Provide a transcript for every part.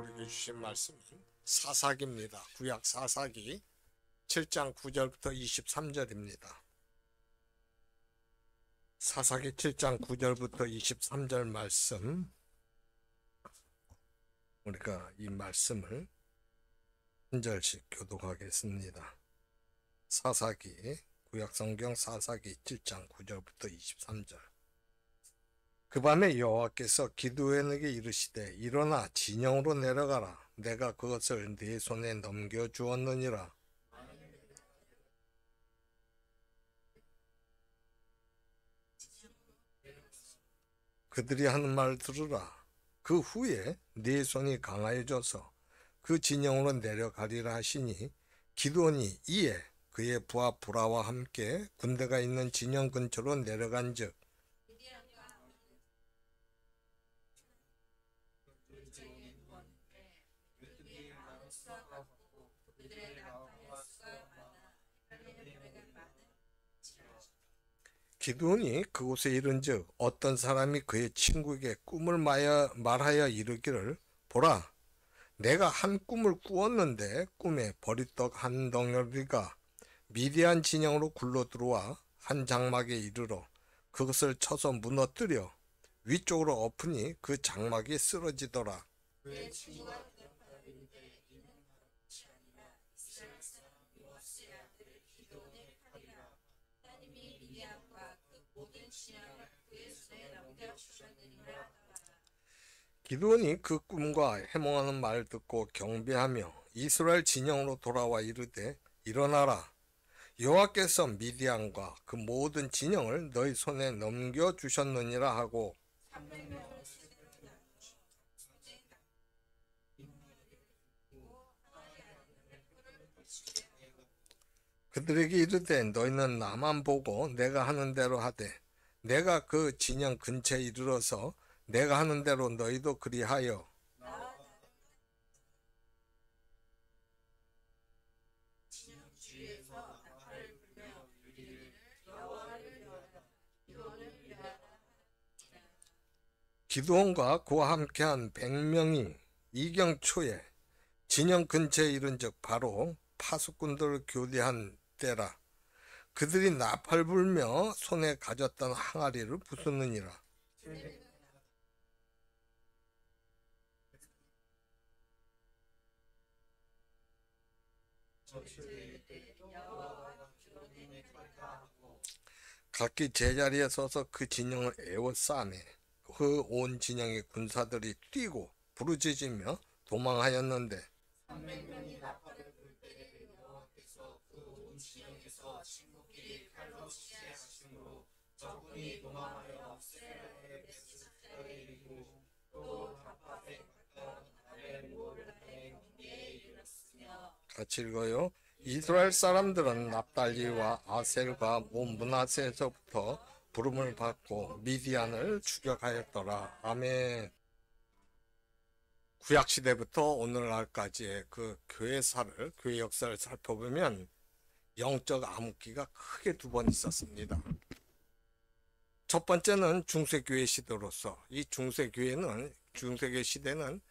우리에게 주신 말씀은 사사기입니다. 구약 사사기 7장 9절부터 23절입니다. 사사기 7장 9절부터 23절 말씀, 우리가 이 말씀을 한 절씩 교독하겠습니다. 사사기, 구약성경 사사기 7장 9절부터 23절. 그 밤에 여호와께서 기드온에게 이르시되 일어나 진영으로 내려가라. 내가 그것을 네 손에 넘겨주었느니라. 그들이 하는 말 들으라. 그 후에 네 손이 강하여져서 그 진영으로 내려가리라 하시니 기드온이 이에 그의 부하 브라와 함께 군대가 있는 진영 근처로 내려간즉 기드온이 그곳에 이른즉 어떤 사람이 그의 친구에게 꿈을 말하여 이르기를 보라, 내가 한 꿈을 꾸었는데 꿈에 버리떡 한 덩어리가 미디안 진영으로 굴러 들어와 한 장막에 이르러 그것을 쳐서 무너뜨려 위쪽으로 엎으니 그 장막이 쓰러지더라. 기드온이 그 꿈과 해몽하는 말을 듣고 경배하며 이스라엘 진영으로 돌아와 이르되 일어나라. 여호와께서 미디안과 그 모든 진영을 너희 손에 넘겨주셨느니라 하고 그들에게 이르되 너희는 나만 보고 내가 하는 대로 하되 내가 그 진영 근처에 이르러서 내가 하는 대로 너희도 그리하여 기드온과 그와 함께한 100명이 이경초에 진영 근처에 이른즉 바로 파수꾼들을 교대한 때라. 그들이 나팔 불며 손에 가졌던 항아리를 부수느니라. 각기 제자리에 서서 그 진영을 에워싸매 그 온 진영의 군사들이 뛰고 부르짖으며 도망하였는데 같이 읽어요. 이스라엘 사람들은 납달리와 아셀과 온 므낫세에서부터 부름을 받고 미디안을 추격하였더라. 아멘. 구약시대부터 오늘날까지의 그 교회사를, 교회 역사를 살펴보면 영적 암흑기가 크게 두 번 있었습니다. 첫 번째는 중세교회 시대로서 이 중세교회 시대는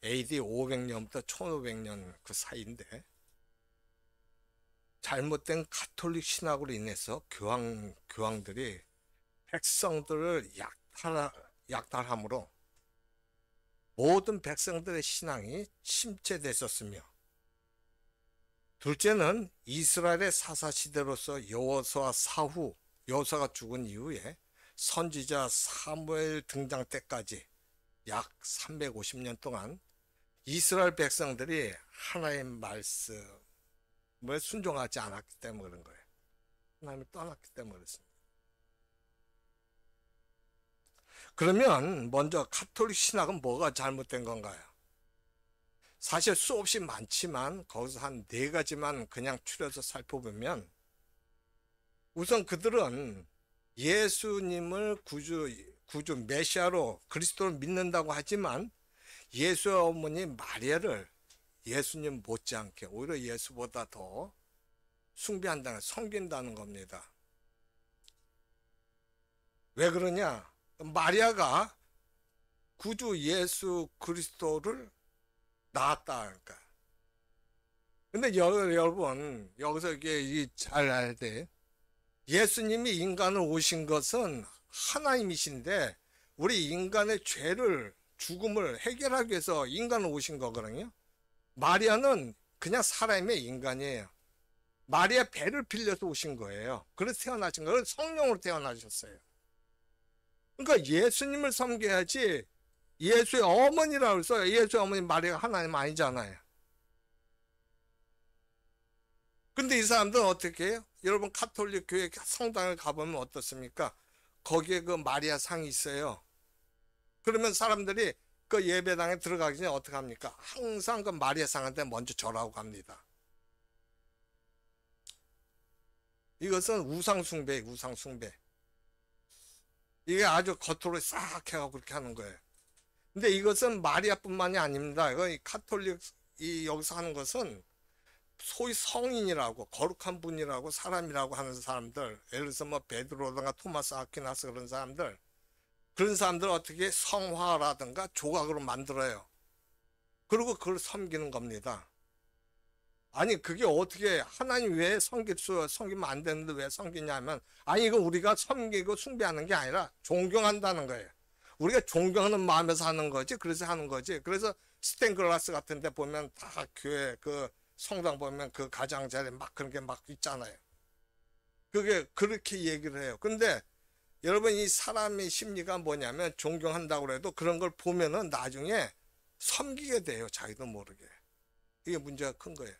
AD 500년부터 1500년 그 사이인데 잘못된 가톨릭 신학으로 인해서 교황들이 백성들을 약탈함으로 모든 백성들의 신앙이 침체됐었으며, 둘째는 이스라엘의 사사시대로서 여호수아가 죽은 이후에 선지자 사무엘 등장 때까지 약 350년 동안 이스라엘 백성들이 하나님의 말씀을 순종하지 않았기 때문에 그런 거예요. 하나님을 떠났기 때문에 그렇습니다. 그러면 먼저 가톨릭 신학은 뭐가 잘못된 건가요? 사실 수없이 많지만 거기서 한 4가지만 그냥 추려서 살펴보면, 우선 그들은 예수님을 구주 메시아로 그리스도를 믿는다고 하지만 예수의 어머니 마리아를 예수님 못지않게 오히려 예수보다 더 섬긴다는 겁니다. 왜 그러냐? 마리아가 구주 예수 그리스도를 나았다. 그러니까. 근데 여러분, 여기서 이게 잘 알아야 돼. 예수님이 인간을 오신 것은 하나님이신데, 우리 인간의 죄를, 죽음을 해결하기 위해서 인간을 오신 거거든요. 마리아는 그냥 사람의 인간이에요. 마리아 배를 빌려서 오신 거예요. 그래서 태어나신 거예요. 성령으로 태어나셨어요. 그러니까 예수님을 섬겨야지, 예수의 어머니라고 해서 예수의 어머니 마리아가 하나님 아니잖아요. 근데 이 사람들은 어떻게 해요? 여러분 가톨릭 교회 성당을 가보면 어떻습니까? 거기에 그 마리아 상이 있어요. 그러면 사람들이 그 예배당에 들어가기 전에 어떻게 합니까? 항상 그 마리아 상한테 먼저 절하고 갑니다. 이것은 우상숭배예요, 우상숭배. 이게 아주 겉으로 싹 해가지고 그렇게 하는 거예요. 근데 이것은 마리아뿐만이 아닙니다. 이거 카톨릭이 여기서 하는 것은 소위 성인이라고 거룩한 분이라고 사람이라고 하는 사람들, 예를 들어서 뭐 베드로든가 토마스 아퀴나스 그런 사람들 어떻게 성화라든가 조각으로 만들어요. 그리고 그걸 섬기는 겁니다. 아니 그게 어떻게 하나님 왜 섬기면 안 되는데 왜 섬기냐면, 아니 이거 우리가 섬기고 숭배하는 게 아니라 존경한다는 거예요. 우리가 존경하는 마음에서 하는 거지. 그래서 하는 거지. 그래서 스텐글라스 같은 데 보면 다 교회 그 성당 보면 그 가장자리 막 그런 게 막 있잖아요. 그게 그렇게 얘기를 해요. 근데 여러분 이 사람의 심리가 뭐냐면, 존경한다고 해도 그런 걸 보면은 나중에 섬기게 돼요. 자기도 모르게. 이게 문제가 큰 거예요.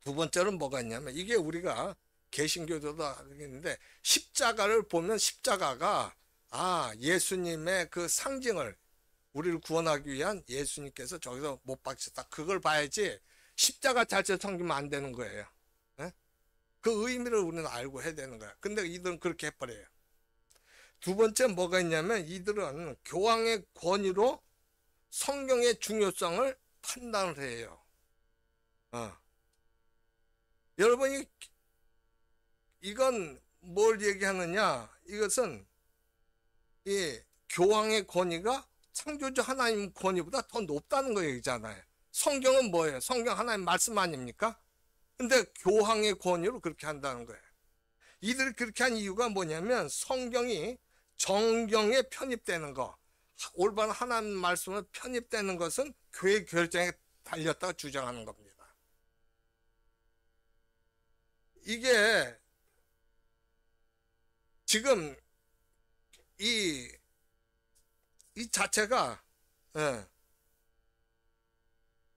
두 번째는 뭐가 있냐면, 이게 우리가 개신교도도 하겠는데, 십자가를 보면 십자가가 예수님의 그 상징을, 우리를 구원하기 위한 예수님께서 저기서 못 박히셨다, 그걸 봐야지 십자가 자체 섬기면 안 되는 거예요. 예? 그 의미를 우리는 알고 해야 되는 거야. 근데 이들은 그렇게 해버려요. 두 번째 뭐가 있냐면, 이들은 교황의 권위로 성경의 중요성을 판단을 해요. 여러분이 이건 뭘 얘기하느냐? 이것은 이 교황의 권위가 창조주 하나님 권위보다 더 높다는 거 얘기잖아요. 성경은 뭐예요? 성경 하나님 말씀 아닙니까? 근데 교황의 권위로 그렇게 한다는 거예요. 이들이 그렇게 한 이유가 뭐냐면, 성경이 정경에 편입되는 거, 올바른 하나님 말씀을 편입되는 것은 교회 결정에 달렸다고 주장하는 겁니다. 이게 지금 이 자체가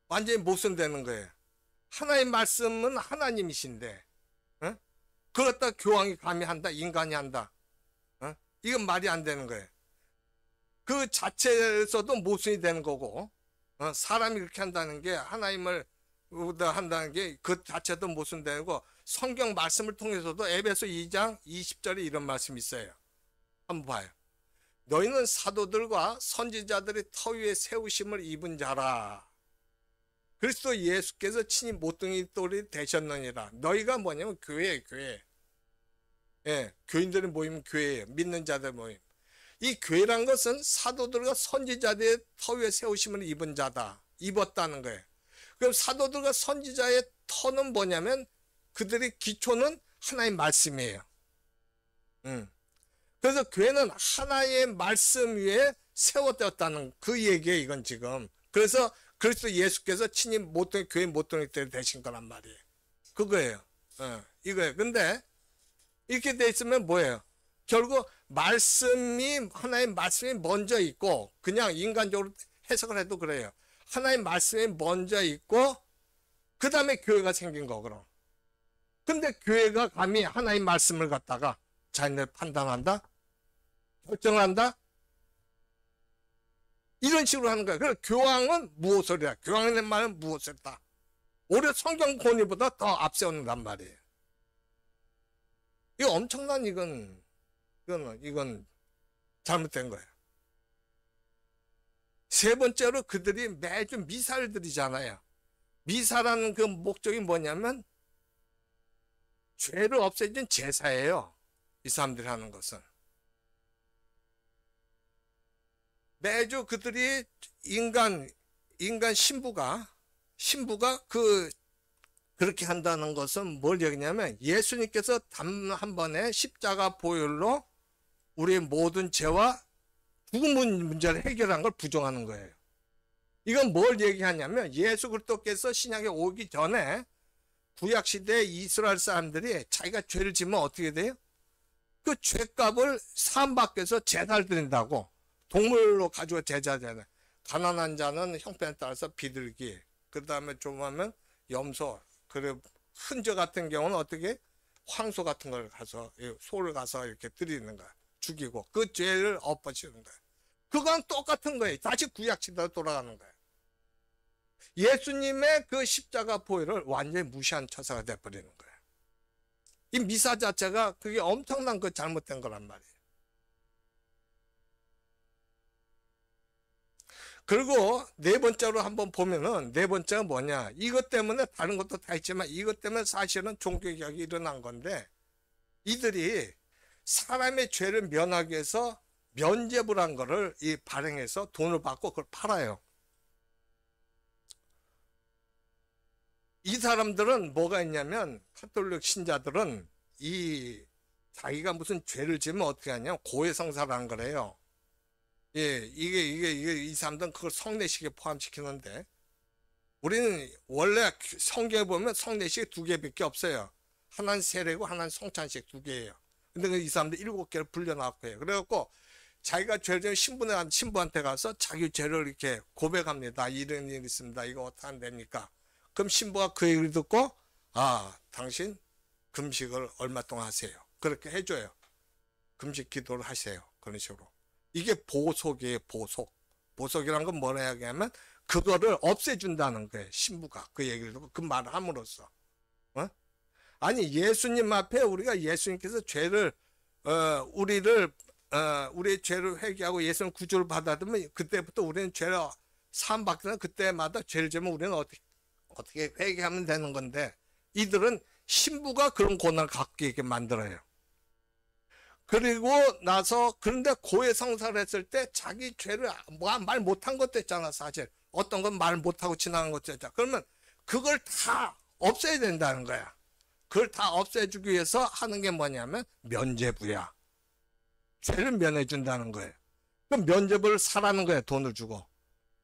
완전히 모순되는 거예요. 하나님 말씀은 하나님이신데 그걸 갖다 교황이 감히 한다, 인간이 한다, 이건 말이 안 되는 거예요. 그 자체에서도 모순이 되는 거고, 사람이 그렇게 한다는 게, 하나님을 한다는 게 그 자체도 모순되고, 성경 말씀을 통해서도 에베소 2장 20절에 이런 말씀이 있어요. 한번 봐요. 너희는 사도들과 선지자들의 터 위에 세우심을 입은 자라. 그리스도 예수께서 친히 모퉁이 돌이 되셨느니라. 너희가 뭐냐면 교회예요, 교회. 예, 교인들이 모이면 교회예요. 믿는 자들 모임. 이 교회란 것은 사도들과 선지자들의 터 위에 세우심을 입은 자다. 입었다는 거예요. 그럼 사도들과 선지자의 터는 뭐냐면, 그들의 기초는 하나의 말씀이에요. 그래서 교회는 하나의 말씀 위에 세워졌다는 그 얘기예요, 이건 지금. 그래서 그리스도 예수께서 친히 교회 모퉁이 돌이 되신 거란 말이에요. 그거예요. 이거예요. 근데 이렇게 돼 있으면 뭐예요? 결국 하나의 말씀이 먼저 있고, 그냥 인간적으로 해석을 해도 그래요. 하나의 말씀이 먼저 있고 그 다음에 교회가 생긴 거. 그럼 근데 교회가 감히 하나의 말씀을 갖다가 자기네 판단한다, 결정을 한다, 이런 식으로 하는 거야. 그래서 교황은 무엇을 해야, 교황의 말은 무엇을 했다, 오히려 성경 권위보다 더 앞세운단 말이에요. 이거 엄청난, 이건 잘못된 거예요. 세 번째로 그들이 매주 미사를 드리잖아요. 미사라는 그 목적이 뭐냐면 죄를 없애준 제사예요. 이 사람들이 하는 것은 매주 그들이 인간 신부가 그렇게 한다는 것은 뭘 얘기냐면 예수님께서 단 한 번에 십자가 보혈로 우리의 모든 죄와 죽음 문제를 해결한 걸 부정하는 거예요. 이건 뭘 얘기하냐면 예수 그리스도께서 신약에 오기 전에 구약시대 이스라엘 사람들이 자기가 죄를 지면 어떻게 돼요? 그 죄값을 사함받기 위해서 제사를 드린다고. 동물로 가지고 제사잖아요. 가난한 자는 형편에 따라서 비둘기, 그 다음에 좀 하면 염소, 그리고 흔저 같은 경우는 어떻게 황소 같은 걸 가서, 소를 가서 이렇게 드리는 거야. 죽이고 그 죄를 엎어치는 거야. 그건 똑같은 거예요. 다시 구약시대로 돌아가는 거예요. 예수님의 그 십자가 보혈을 완전히 무시한 처사가 돼버리는 거예요. 이 미사 자체가 그게 엄청난 그 잘못된 거란 말이에요. 그리고 네 번째로 한번 보면은 네 번째가 뭐냐, 이것 때문에 다른 것도 다 있지만 이것 때문에 사실은 종교개혁이 일어난 건데, 이들이 사람의 죄를 면하기 위해서 면죄부란 거를 발행해서 돈을 받고 그걸 팔아요. 이 사람들은 뭐가 있냐면, 카톨릭 신자들은 자기가 무슨 죄를 지으면 어떻게 하냐, 고해성사라는 거래요. 예, 이 사람들은 그걸 성례식에 포함시키는데, 우리는 원래 성경에 보면 성례식이 2개밖에 없어요. 하나는 세례고 하나는 성찬식 2개예요. 근데 이 사람들 7개를 불려놨고 해요. 그래갖고 자기가 죄를 지은 신부한테 가서 자기 죄를 이렇게 고백합니다. 이런 일이 있습니다. 이거 어떻게 하면 됩니까? 그럼 신부가 그 얘기를 듣고, 당신 금식을 얼마 동안 하세요. 그렇게 해줘요. 금식 기도를 하세요. 그런 식으로. 이게 보속이에요. 보속이란 건 뭐라 하냐면 그거를 없애준다는 거예요. 신부가 그 얘기를 듣고 그 말을 함으로써. 아니, 예수님 앞에 우리가 예수님께서 우리의 죄를 회개하고 예수님 구주를 받아들면 그때부터 우리는 죄를 사함받기는, 그때마다 죄를 지으면 우리는 어떻게 회개하면 되는 건데, 이들은 신부가 그런 권한을 갖게 이렇게 만들어요. 그리고 나서, 그런데 고해성사를 했을 때 자기 죄를 말 못한 것도 있잖아. 사실 어떤 건 말 못하고 지나간 것도 있잖아. 그러면 그걸 다 없애야 된다는 거야. 그걸 다 없애주기 위해서 하는 게 뭐냐면 면죄부야. 죄를 면해준다는 거예요. 그 면죄부를 사라는 거예요. 돈을 주고.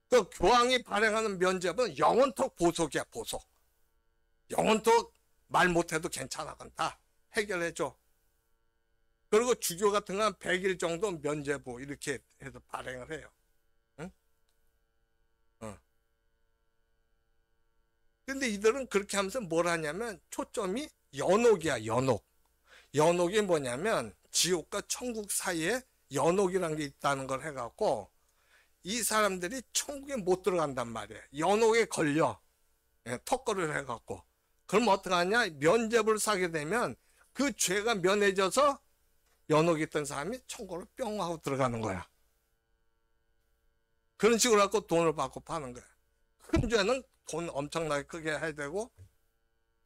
그 교황이 발행하는 면죄부는 영원토록 보속이야. 보속. 영원토록 말 못해도 괜찮아. 그건 다 해결해줘. 그리고 주교 같은 건 100일 정도 면죄부 이렇게 해서 발행을 해요. 응? 근데 이들은 그렇게 하면서 뭘 하냐면 초점이 연옥이야. 연옥이 뭐냐면 지옥과 천국 사이에 연옥이라는 게 있다는 걸 해갖고 이 사람들이 천국에 못 들어간단 말이에요. 연옥에 걸려. 턱걸이를 해갖고. 그럼 어떡하냐, 면죄부를 사게 되면 그 죄가 면해져서 연옥에 있던 사람이 천국으로 뿅 하고 들어가는 거야. 그런 식으로 갖고 돈을 받고 파는 거야. 큰 죄는 돈 엄청나게 크게 해야 되고,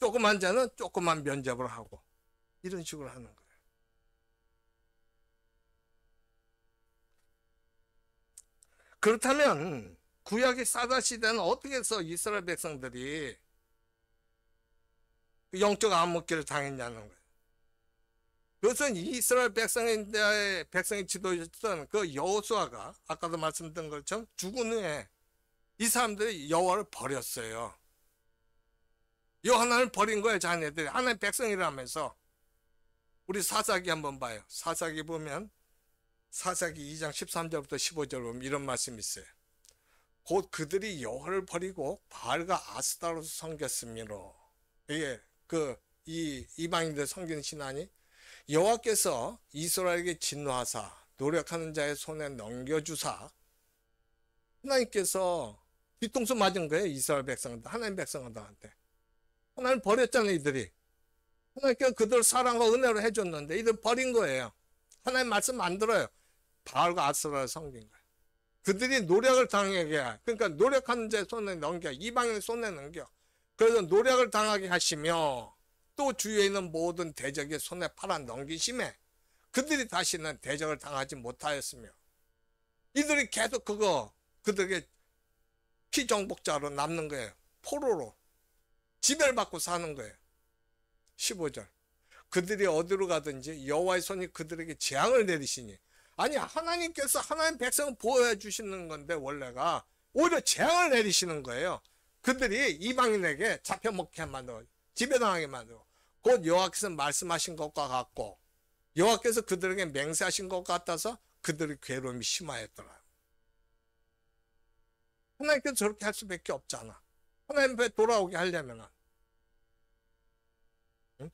조그만 죄는 조그만 면죄부를 하고, 이런 식으로 하는 거예요. 그렇다면 구약의 사다 시대는 어떻게 해서 이스라엘 백성들이 영적 암흑기를 당했냐는 거예요. 그것은 이스라엘 백성의 지도였던 그 여호수아가 아까도 말씀드린 것처럼 죽은 후에 이 사람들이 여호와를 버렸어요. 하나님을 버린 거예요. 자네들이 하나님의 백성이라면서. 우리 사사기 한번 봐요. 사사기 보면 사사기 2장 13절부터 15절 보면 이런 말씀이 있어요. 곧 그들이 여호와를 버리고 바알과 아스타롯을 섬겼으므로. 이게 이방인들 섬기는 신하니 여호와께서 이스라엘에게 진노하사 노력하는 자의 손에 넘겨주사, 하나님께서 뒤통수 맞은 거예요. 이스라엘 백성들, 하나님 백성들한테. 하나님 버렸잖아요. 이들이. 하나님께서 그들 사랑과 은혜로 해줬는데 이들 버린 거예요. 하나님 말씀 안 들어요. 바알과 아스라를 섬긴 거예요. 그들이 노력을 당하게 해. 그러니까 노력하는 자의 손에 넘겨, 이방인의 손에 넘겨. 그래서 노력을 당하게 하시며 또 주위에 있는 모든 대적의 손에 팔아 넘기심에 그들이 다시는 대적을 당하지 못하였으며. 이들이 계속 그들에게 피정복자로 남는 거예요. 포로로 지배를 받고 사는 거예요. 15절. 그들이 어디로 가든지 여호와의 손이 그들에게 재앙을 내리시니, 아니 하나님께서 하나님 백성을 보호해 주시는 건데 원래가 오히려 재앙을 내리시는 거예요. 그들이 이방인에게 잡혀먹게 만들어, 지배당하게 만들어. 곧 여호와께서 말씀하신 것과 같고 여호와께서 그들에게 맹세하신 것 같아서 그들의 괴로움이 심하였더라. 하나님께서 저렇게 할 수밖에 없잖아. 하나님 앞에 돌아오게 하려면. 응?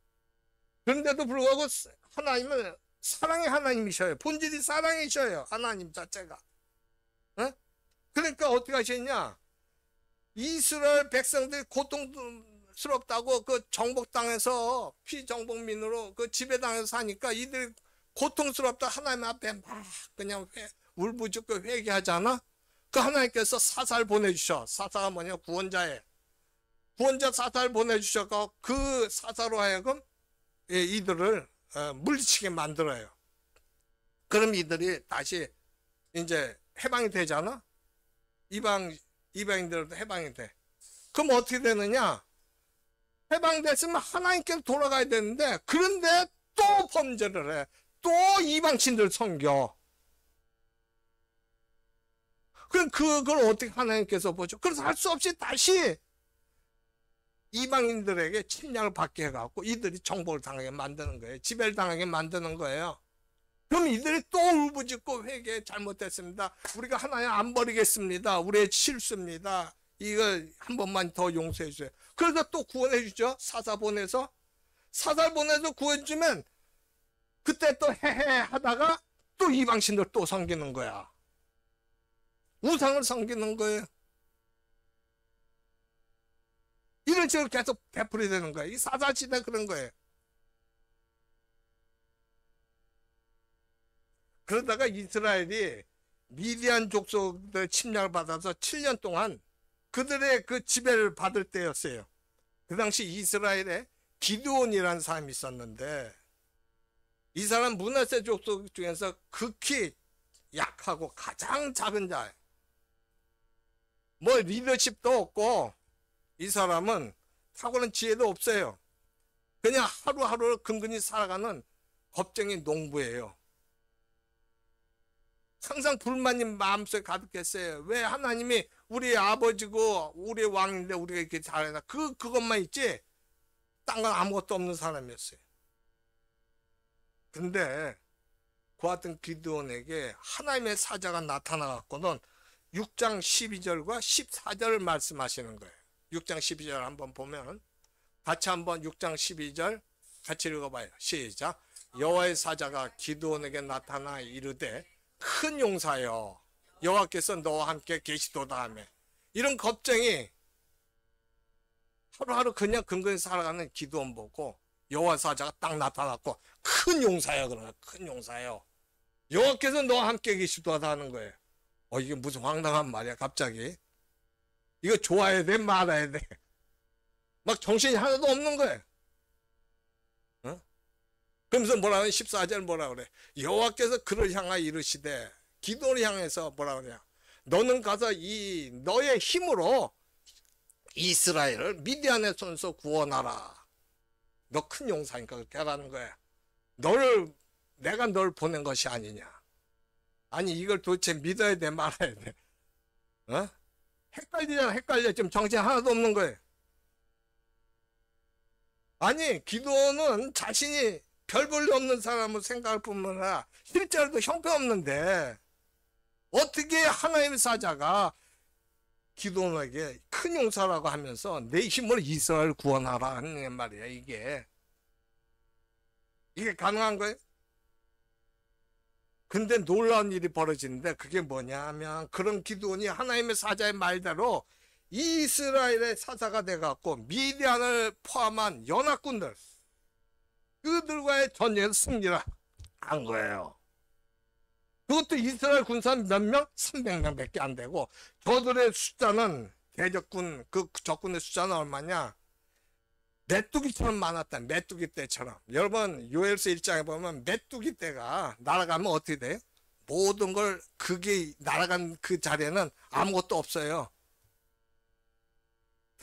그런데도 불구하고 하나님은 사랑의 하나님이셔요. 본질이 사랑이셔요. 하나님 자체가. 응? 그러니까 어떻게 하셨냐? 이스라엘 백성들이 고통스럽다고 그 정복당해서 피정복민으로 그 지배당해서 사니까 이들이 고통스럽다 하나님 앞에 막 그냥 울부짖고 회개하잖아. 그 하나님께서 사사를 보내주셔. 사사가 뭐냐? 구원자에 구원자 사사를 보내주셔서 그 사사로 하여금 이들을 물리치게 만들어요. 그럼 이들이 다시 이제 해방이 되잖아. 이방인들도 해방이 돼. 그럼 어떻게 되느냐? 해방됐으면 하나님께로 돌아가야 되는데, 그런데 또 범죄를 해. 또 이방신들 섬겨. 그럼 그걸 어떻게 하나님께서 보죠? 그래서 할 수 없이 다시 이방인들에게 침략을 받게 해갖고 이들이 정복을 당하게 만드는 거예요. 지배를 당하게 만드는 거예요. 그럼 이들이 또 울부짖고 회개 잘못했습니다. 우리가 하나님 안 버리겠습니다. 우리의 실수입니다. 이걸 한 번만 더 용서해 주세요. 그래서 또 구원해 주죠. 사사 보내서 구해주면 그때 또 헤헤 하다가 또 이방신들 또 섬기는 거야. 우상을 섬기는 거예요. 이런 식으로 계속 베풀이 되는 거예요. 이 사사시대 그런 거예요. 그러다가 이스라엘이 미디안 족속들 침략을 받아서 7년 동안 그들의 그 지배를 받을 때였어요. 그 당시 이스라엘에 기드온이라는 사람이 있었는데, 이 사람 므낫세 족속 중에서 극히 약하고 가장 작은 자예요. 뭐 리더십도 없고, 이 사람은 탁월한 지혜도 없어요. 그냥 하루하루 근근히 살아가는 겁쟁이 농부예요. 항상 불만이 마음속에 가득했어요. 왜 하나님이 우리 아버지고 우리 왕인데 우리가 이렇게 잘해나, 그것만 있지 딴 건 아무것도 없는 사람이었어요. 근데 그 같은 기드온에게 하나님의 사자가 나타나갖고는 6장 12절과 14절을 말씀하시는 거예요. 6장 12절 한번 보면, 같이 한번 6장 12절 같이 읽어봐요. 시작. 여호와의 사자가 기드온에게 나타나 이르되 큰 용사여, 여호와께서 너와 함께 계시도다 하며. 이런 겁쟁이 하루하루 그냥 근근히 살아가는 기드온 보고 여호와 사자가 딱 나타났고 큰 용사여, 그러나 큰 용사여, 여호와께서 너와 함께 계시도다 하는 거예요. 이게 무슨 황당한 말이야. 갑자기 이거 좋아해야 돼 말아야 돼? 막 정신이 하나도 없는 거예요. 어? 그러면서 뭐라 그래? 14절 뭐라 그래? 여호와께서 그를 향하여 이르시되, 기도를 향해서 뭐라 그래요? 너는 가서 너의 힘으로 이스라엘을 미디안의 손에서 구원하라. 너 큰 용사니까 그렇게 하라는 거야. 내가 널 보낸 것이 아니냐. 아니 이걸 도대체 믿어야 돼 말아야 돼? 어? 헷갈리잖아. 헷갈려. 지금 정신 하나도 없는 거예요. 아니 기도는 자신이 별 볼일 없는 사람을 생각할 뿐만 아니라 실제로도 형편없는데 어떻게 하나님의 사자가 기도원에게 큰 용사라고 하면서 내 힘으로 이스라엘을 구원하라 하는 말이야. 이게 가능한 거예요? 근데 놀라운 일이 벌어지는데, 그게 뭐냐 하면, 그런 기드온이 하나님의 사자의 말대로 이스라엘의 사사가 돼갖고 미디안을 포함한 연합군들, 그들과의 전쟁에서 승리를 한 거예요. 그것도 이스라엘 군사는 몇 명? 300명밖에 안 되고, 저들의 숫자는, 대적군, 그 적군의 숫자는 얼마냐? 메뚜기처럼 많았다. 메뚜기 떼처럼. 여러분 요엘서 1장에 보면 메뚜기 떼가 날아가면 어떻게 돼요? 모든 걸 그게 날아간 그 자리에는 아무것도 없어요.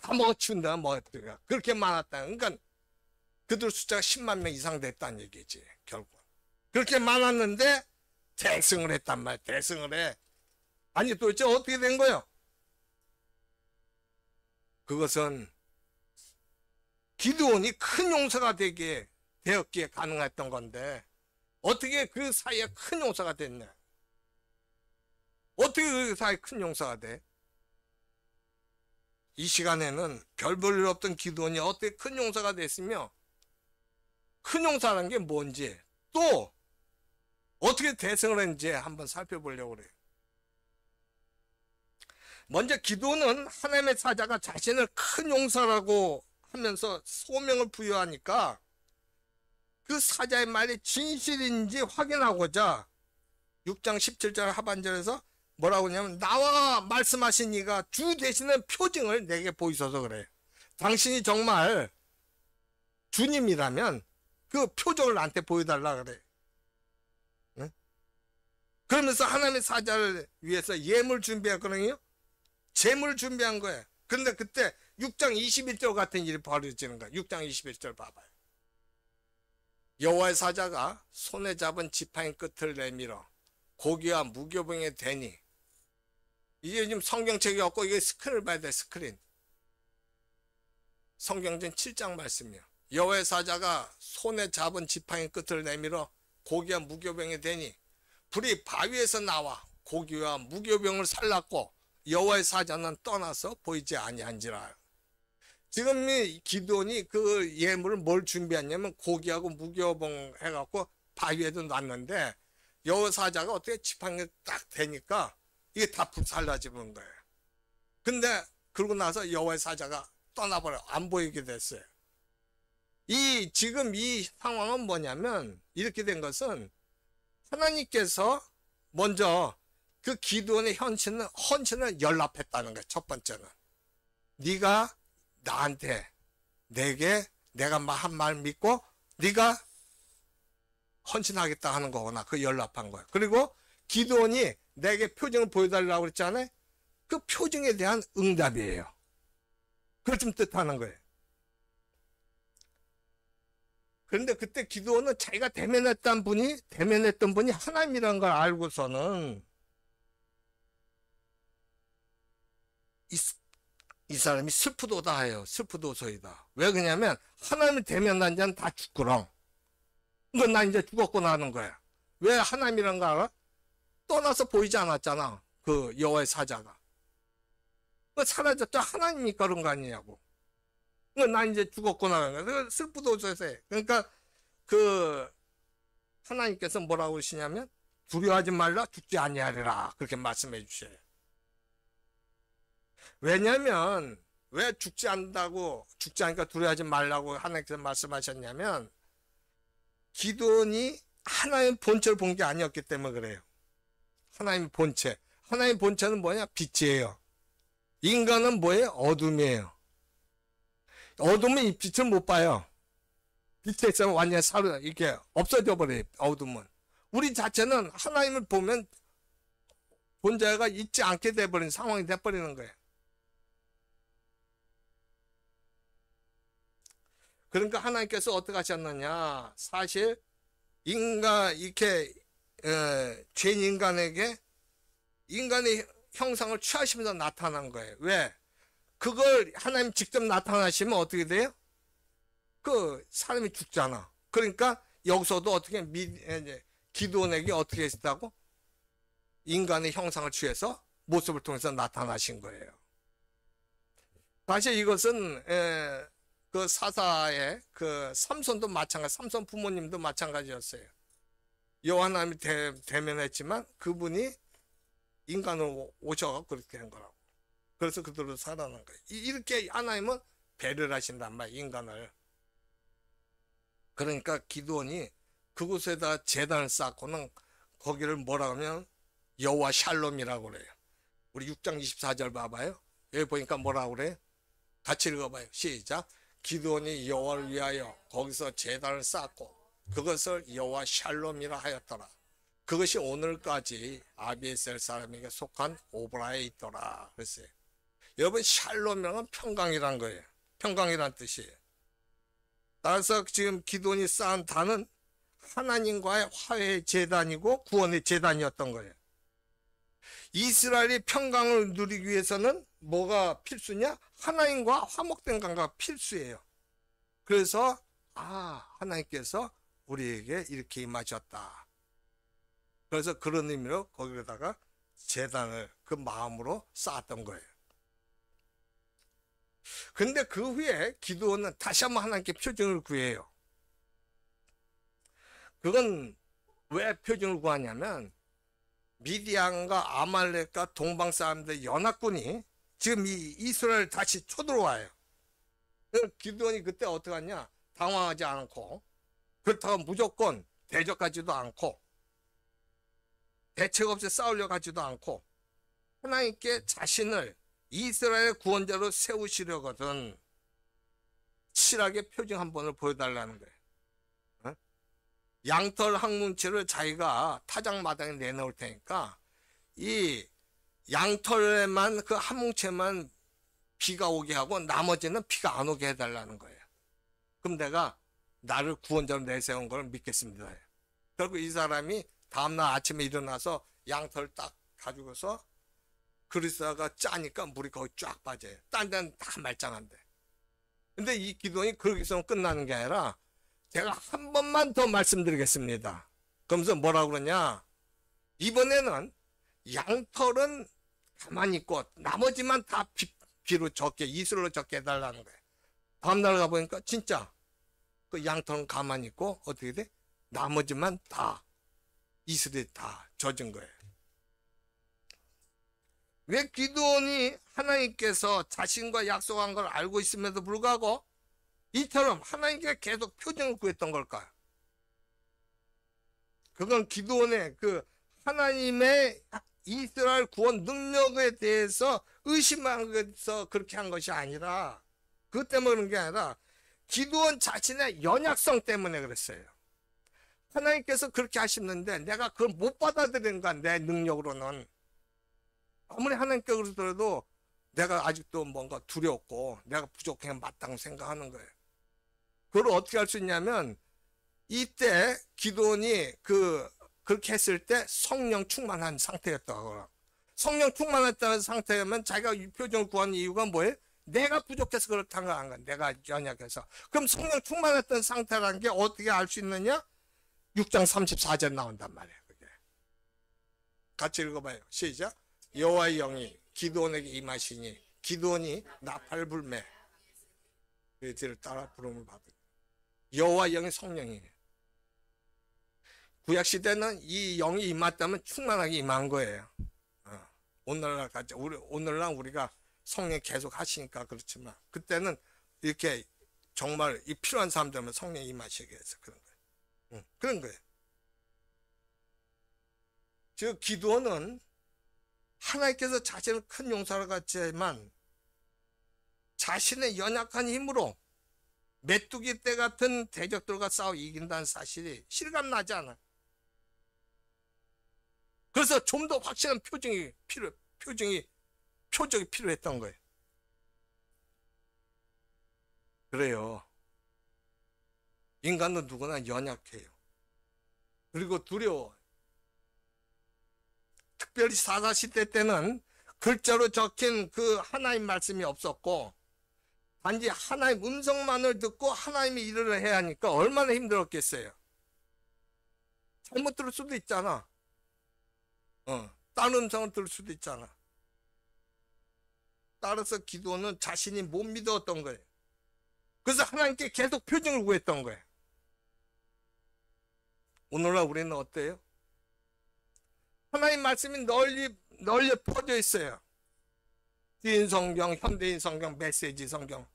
다 먹어치운다. 먹었다가 그렇게 많았다. 그러니까 그들 숫자가 10만 명 이상 됐다는 얘기지. 결국 그렇게 많았는데 대승을 했단 말이야. 대승을 해. 아니 도대체 어떻게 된 거예요? 그것은 기드온이 큰 용사가 되게 되었기에 가능했던 건데 어떻게 그 사이에 큰 용사가 됐냐? 어떻게 그 사이에 큰 용사가 돼? 이 시간에는 별 볼 일 없던 기드온이 어떻게 큰 용사가 됐으며 큰 용사라는 게 뭔지 또 어떻게 대승을 했는지 한번 살펴보려고 그래요. 먼저 기드온은 하나님의 사자가 자신을 큰 용사라고 하면서 소명을 부여하니까 그 사자의 말이 진실인지 확인하고자 6장 17절 하반절에서 뭐라고 하냐면 나와 말씀하신 이가 주 되시는 표징을 내게 보이소서 그래. 당신이 정말 주님이라면 그 표적을 나한테 보여달라 그래. 응? 그러면서 하나님의 사자를 위해서 예물 준비했거든요. 재물 준비한 거예요. 그런데 그때 6장 21절 같은 일이 벌어지는 거야. 6장 21절 봐봐요. 여호와의 사자가 손에 잡은 지팡이 끝을 내밀어 고기와 무교병에 대니 이게 지금 성경책이 없고 이게 스크린을 봐야 돼. 스크린. 성경전 7장 말씀이요. 여호와의 사자가 손에 잡은 지팡이 끝을 내밀어 고기와 무교병에 대니 불이 바위에서 나와 고기와 무교병을 살랐고 여호와의 사자는 떠나서 보이지 아니한지라. 지금 이 기드온이 그 예물을 뭘 준비했냐면 고기하고 무교병 해갖고 바위에도 놨는데 여호와 사자가 어떻게 지팡이를 딱 대니까 이게 다 불살라지는 거예요. 근데 그러고 나서 여호와의 사자가 떠나버려. 안 보이게 됐어요. 지금 이 상황은 뭐냐면 이렇게 된 것은 하나님께서 먼저 그 기드온의 헌신을 연락했다는 거예요. 첫 번째는 네가 나한테 내가 한 말 믿고 네가 헌신하겠다 하는 거구나. 그 연락한 거예요. 그리고 기드온이 내게 표징을 보여달라고 그랬잖아요. 그 표징에 대한 응답이에요. 그걸 좀 뜻하는 거예요. 그런데 그때 기드온은 자기가 대면했던 분이 하나님이라는 걸 알고서는 이 사람이 슬프도다 해요. 슬프도소이다. 왜 그러냐면 하나님을 대면한 자는 다 죽거랑. 이건 나 이제 죽었구나 하는 거야. 왜 하나님이란 거 알아? 떠나서 보이지 않았잖아. 그 여호와의 사자가. 사라졌죠. 하나님이니까 그런 거 아니냐고. 나 이제 죽었구나 하는 거야. 슬프도소에서 해. 그러니까 그 하나님께서 뭐라고 그러시냐면 두려워하지 말라 죽지 아니하리라. 그렇게 말씀해 주셔요. 왜냐면 왜 죽지 않으니까 두려워하지 말라고 하나님께서 말씀하셨냐면 기드온이 하나님의 본체를 본 게 아니었기 때문에 그래요. 하나님의 본체는 뭐냐? 빛이에요. 인간은 뭐예요? 어둠이에요. 어둠은 이 빛을 못 봐요. 빛에 있으면 완전히 이렇게 없어져 버려요. 어둠은. 우리 자체는 하나님을 보면 본자가 있지 않게 돼버린 상황이 돼버리는 거예요. 그러니까 하나님께서 어떻게 하셨느냐? 사실 이렇게 죄인 인간에게 인간의 형상을 취하시면서 나타난 거예요. 왜? 그걸 하나님 직접 나타나시면 어떻게 돼요? 그 사람이 죽잖아. 그러니까 여기서도 어떻게 기드온에게 어떻게 했다고? 인간의 형상을 취해서 모습을 통해서 나타나신 거예요. 사실 이것은 그 사사의 그 삼손도 삼손 부모님도 마찬가지였어요. 여호와 하나님이 대면했지만 그분이 인간으로 오셔서 그렇게 한 거라고. 그래서 그들로 살아난 거예요. 이렇게 하나님은 배려를 하신단 말이에요. 인간을. 그러니까 기드온이 그곳에다 제단을 쌓고는 거기를 뭐라 하면 여호와 샬롬이라고 그래요. 우리 6장 24절 봐봐요. 여기 보니까 뭐라고 그래요? 같이 읽어봐요. 시작. 기드온이 여호와를 위하여 거기서 제단을 쌓고 그것을 여호와 샬롬이라 하였더라. 그것이 오늘까지 아비에셀 사람에게 속한 오브라에 있더라 그랬어요. 여러분, 샬롬이란 평강이란 거예요. 평강이란 뜻이에요. 따라서 지금 기도원이 쌓은 단은 하나님과의 화해의 재단이고 구원의 재단이었던 거예요. 이스라엘이 평강을 누리기 위해서는 뭐가 필수냐? 하나님과 화목된 관계가 필수예요. 그래서 하나님께서 우리에게 이렇게 임하셨다. 그래서 그런 의미로 거기다가 제단을 그 마음으로 쌓았던 거예요. 근데 그 후에 기도원은 다시 한번 하나님께 표징을 구해요. 그건 왜 표징을 구하냐면 미디안과 아말렉과 동방 사람들 연합군이 지금 이 이스라엘 다시 쳐들어와요. 기도원이 그때 어떻게 하냐? 당황하지 않고, 그렇다고 무조건 대적하지도 않고 대책 없이 싸우려고 하지도 않고 하나님께 자신을 이스라엘 구원자로 세우시려거든 실하게 표징 한 번을 보여달라는 거예요. 양털 항문체를 자기가 타작마당에 내놓을 테니까 이 양털에만 그 항문체만 비가 오게 하고 나머지는 비가 안 오게 해달라는 거예요. 그럼 내가 나를 구원자로 내세운 걸 믿겠습니다. 그리고 이 사람이 다음날 아침에 일어나서 양털 딱 가지고서 그릇다가 짜니까 물이 거기 쫙 빠져요. 딴 데는 다 말짱한데. 근데 이 기도원이 거기서 끝나는 게 아니라 제가 한 번만 더 말씀드리겠습니다. 그러면서 뭐라고 그러냐? 이번에는 양털은 가만히 있고 나머지만 다 비로 적게, 이슬로 적게 해달라는 거예요. 다음날 가보니까 진짜 그 양털은 가만히 있고 어떻게 돼? 나머지만 다 이슬이 다 젖은 거예요. 왜 기도원이 하나님께서 자신과 약속한 걸 알고 있음에도 불구하고 이처럼 하나님께 계속 표징을 구했던 걸까요? 그건 기도원의 그 하나님의 이스라엘 구원 능력에 대해서 의심하면서 그렇게 한 것이 아니라, 그것 때문에 그런 게 아니라 기도원 자신의 연약성 때문에 그랬어요. 하나님께서 그렇게 하시는데 내가 그걸 못 받아들이는 거야. 내 능력으로는. 아무리 하나님께 그러더라도 내가 아직도 뭔가 두렵고 내가 부족해 마땅히 생각하는 거예요. 그걸 어떻게 할 수 있냐면 이때 기도원이 그렇게 했을 때 성령 충만한 상태였다고. 성령 충만했다는 상태면 자기가 표정을 구하는 이유가 뭐예요? 내가 부족해서 그렇다는 거 아닌가? 내가 연약해서. 그럼 성령 충만했던 상태라는 게 어떻게 알 수 있느냐? 6장 34절 나온단 말이에요. 그게. 같이 읽어봐요. 시작. 여호와의 영이 기도원에게 임하시니 기도원이 나팔불매 그들을 따라 부름을 받은 여호와의 영이 성령이에요. 구약시대는 이 영이 임했다면 충만하게 임한 거예요. 오늘날 우리가 성령 계속 하시니까 그렇지만 그때는 이렇게 정말 이 필요한 사람들은 성령이 임하시게 해서 그런 거예요. 그런 거예요. 즉 기도원은 하나님께서 자신을 큰 용사로 같지만 자신의 연약한 힘으로 메뚜기 떼 같은 대적들과 싸워 이긴다는 사실이 실감나지 않아요. 그래서 좀 더 확실한 표정이 필요했던 거예요. 그래요. 인간은 누구나 연약해요. 그리고 두려워요. 특별히 사사시대 때는 글자로 적힌 그 하나님 말씀이 없었고 단지 하나님 음성만을 듣고 하나님의 일을 해야 하니까 얼마나 힘들었겠어요. 잘못 들을 수도 있잖아. 다른 음성을 들을 수도 있잖아. 따라서 기도는 자신이 못 믿었던 거예요. 그래서 하나님께 계속 표징을 구했던 거예요. 오늘날 우리는 어때요? 하나님 말씀이 널리 퍼져 있어요. 긴 성경, 현대인 성경, 메시지 성경.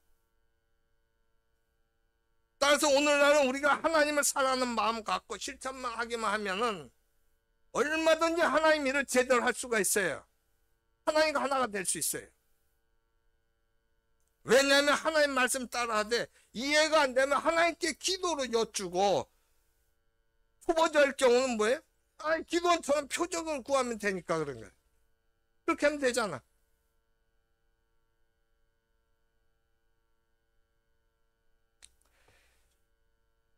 따라서 오늘날은 우리가 하나님을 사랑하는 마음 갖고 실천만 하기만 하면은 얼마든지 하나님 일을 제대로 할 수가 있어요. 하나님과 하나가 될 수 있어요. 왜냐하면 하나님 말씀 따라하되 이해가 안 되면 하나님께 기도로 여쭈고 초보자일 경우는 뭐예요? 아니, 기도원처럼 표적을 구하면 되니까 그런 거야. 그렇게 하면 되잖아.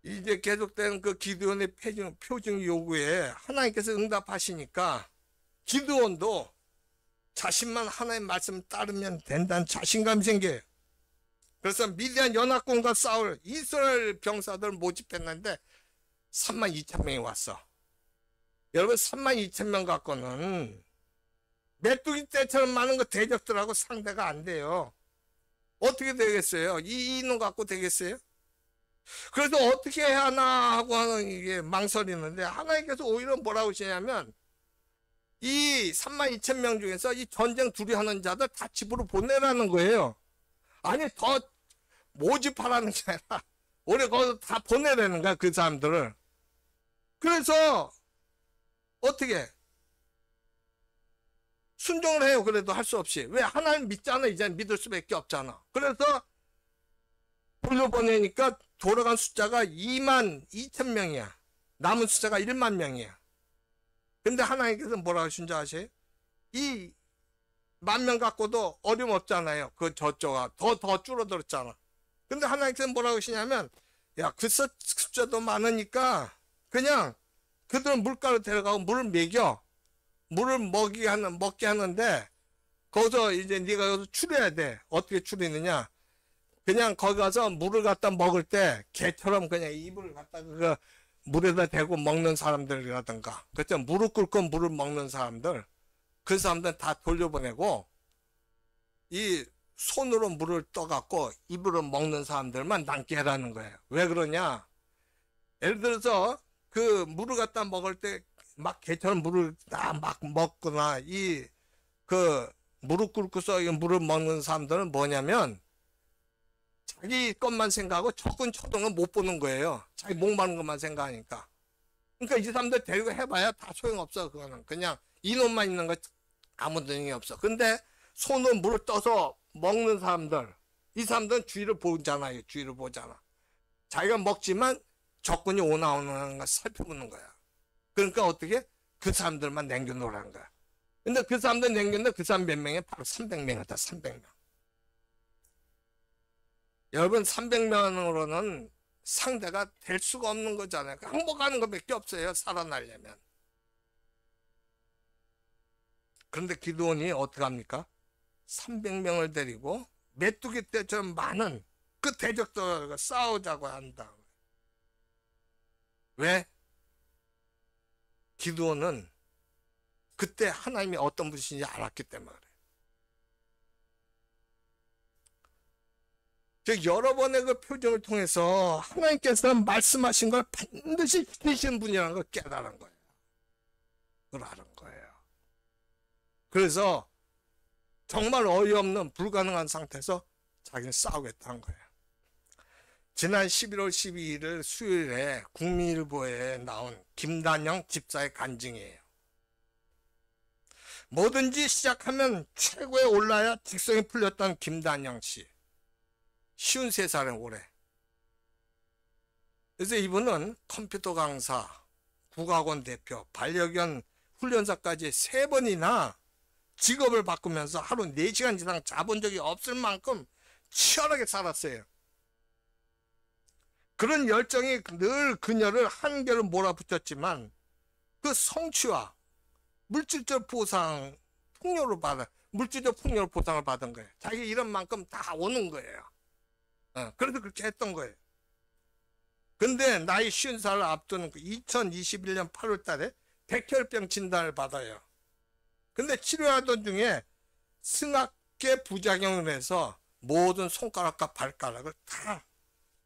이제 계속되는 그 기도원의 표정 요구에 하나님께서 응답하시니까 기도원도 자신만 하나님 말씀 따르면 된다는 자신감이 생겨요. 그래서 미디안 연합군과 싸울 이스라엘 병사들 모집했는데 32,000명이 왔어. 여러분 32,000명 갖고는 메뚜기 떼처럼 많은 거 대적들하고 상대가 안 돼요. 어떻게 되겠어요? 이 인원 갖고 되겠어요? 그래서 어떻게 해야 하나 하고 하는 이게 망설이는데 하나님께서 오히려 뭐라고 하시냐면 이 32,000명 중에서 이 전쟁 두려워하는 자들 다 집으로 보내라는 거예요. 아니 더 모집하라는 게 아니라 오히려 거기서 다 보내라는 거야 그 사람들을. 그래서 어떻게 순종을 해요. 그래도 할 수 없이. 왜? 하나님 믿잖아. 이제 믿을 수밖에 없잖아. 그래서 돌려보내니까 돌아간 숫자가 22,000명이야. 남은 숫자가 1만 명이야. 근데 하나님께서 뭐라고 하신 줄 아세요? 이 10,000명 갖고도 어려움 없잖아요. 그 저쪽아 더 줄어들었잖아. 근데 하나님께서 뭐라고 하시냐면 야, 그 숫자도 많으니까 그냥 그들은 물가로 데려가고 물을 먹여. 물을 먹게 하는데 거기서 이제 네가 여기서 추려야 돼. 어떻게 추리느냐? 그냥 거기 가서 물을 갖다 먹을 때 개처럼 그냥 입을 갖다 그 물에다 대고 먹는 사람들이라든가, 그렇죠? 무릎 꿇고 물을 먹는 사람들, 그 사람들 다 돌려보내고 이 손으로 물을 떠갖고 입으로 먹는 사람들만 남게 하라는 거예요. 왜 그러냐? 예를 들어서 그 물을 갖다 먹을 때 막 개처럼 물을 다 막 먹거나 이 그 무릎 꿇고서 물을 먹는 사람들은 뭐냐면 자기 것만 생각하고 적은 초등은 못 보는 거예요. 자기 목마른 것만 생각하니까. 그러니까 이 사람들 데리고 해봐야 다 소용없어. 그거는 그냥 이놈만 있는 거 아무 능력이 없어. 근데 손으로 물을 떠서 먹는 사람들, 이 사람들은 주위를 보잖아요. 주위를 보잖아. 자기가 먹지만 적군이 오나 오는 걸 살펴보는 거야. 그러니까 어떻게? 그 사람들만 남겨놓으라는 거야. 근데 그 사람들 남겼는데 그 사람 몇 명이야? 바로 300명이다. 300명. 여러분 300명으로는 상대가 될 수가 없는 거잖아요. 항복하는 것밖에 없어요. 살아나려면. 그런데 기드온이 어떻게 합니까? 300명을 데리고 메뚜기 떼처럼 많은 그 대적들과 싸우자고 한다. 왜? 기드온은 그때 하나님이 어떤 분이신지 알았기 때문에 그래요. 즉 여러 번의 그 표정을 통해서 하나님께서는 말씀하신 걸 반드시 지키시는 분이라는 걸 깨달은 거예요. 그걸 아는 거예요. 그래서 정말 어이없는 불가능한 상태에서 자기는 싸우겠다는 거예요. 지난 11월 12일 수요일에 국민일보에 나온 김단영 집사의 간증이에요. 뭐든지 시작하면 최고에 올라야 직성이 풀렸던 김단영 씨. 53살의 올해. 그래서 이분은 컴퓨터 강사, 국악원 대표, 반려견 훈련사까지 3번이나 직업을 바꾸면서 하루 4시간 이상 자본 적이 없을 만큼 치열하게 살았어요. 그런 열정이 늘 그녀를 한결을 몰아붙였지만 그 성취와 물질적 보상, 물질적 풍요로 보상을 받은 거예요. 자기 이런 만큼 다 오는 거예요. 그래서 그렇게 했던 거예요. 근데 나이 50살을 앞두는 2021년 8월 달에 백혈병 진단을 받아요. 근데 치료하던 중에 승합계 부작용을 해서 모든 손가락과 발가락을 다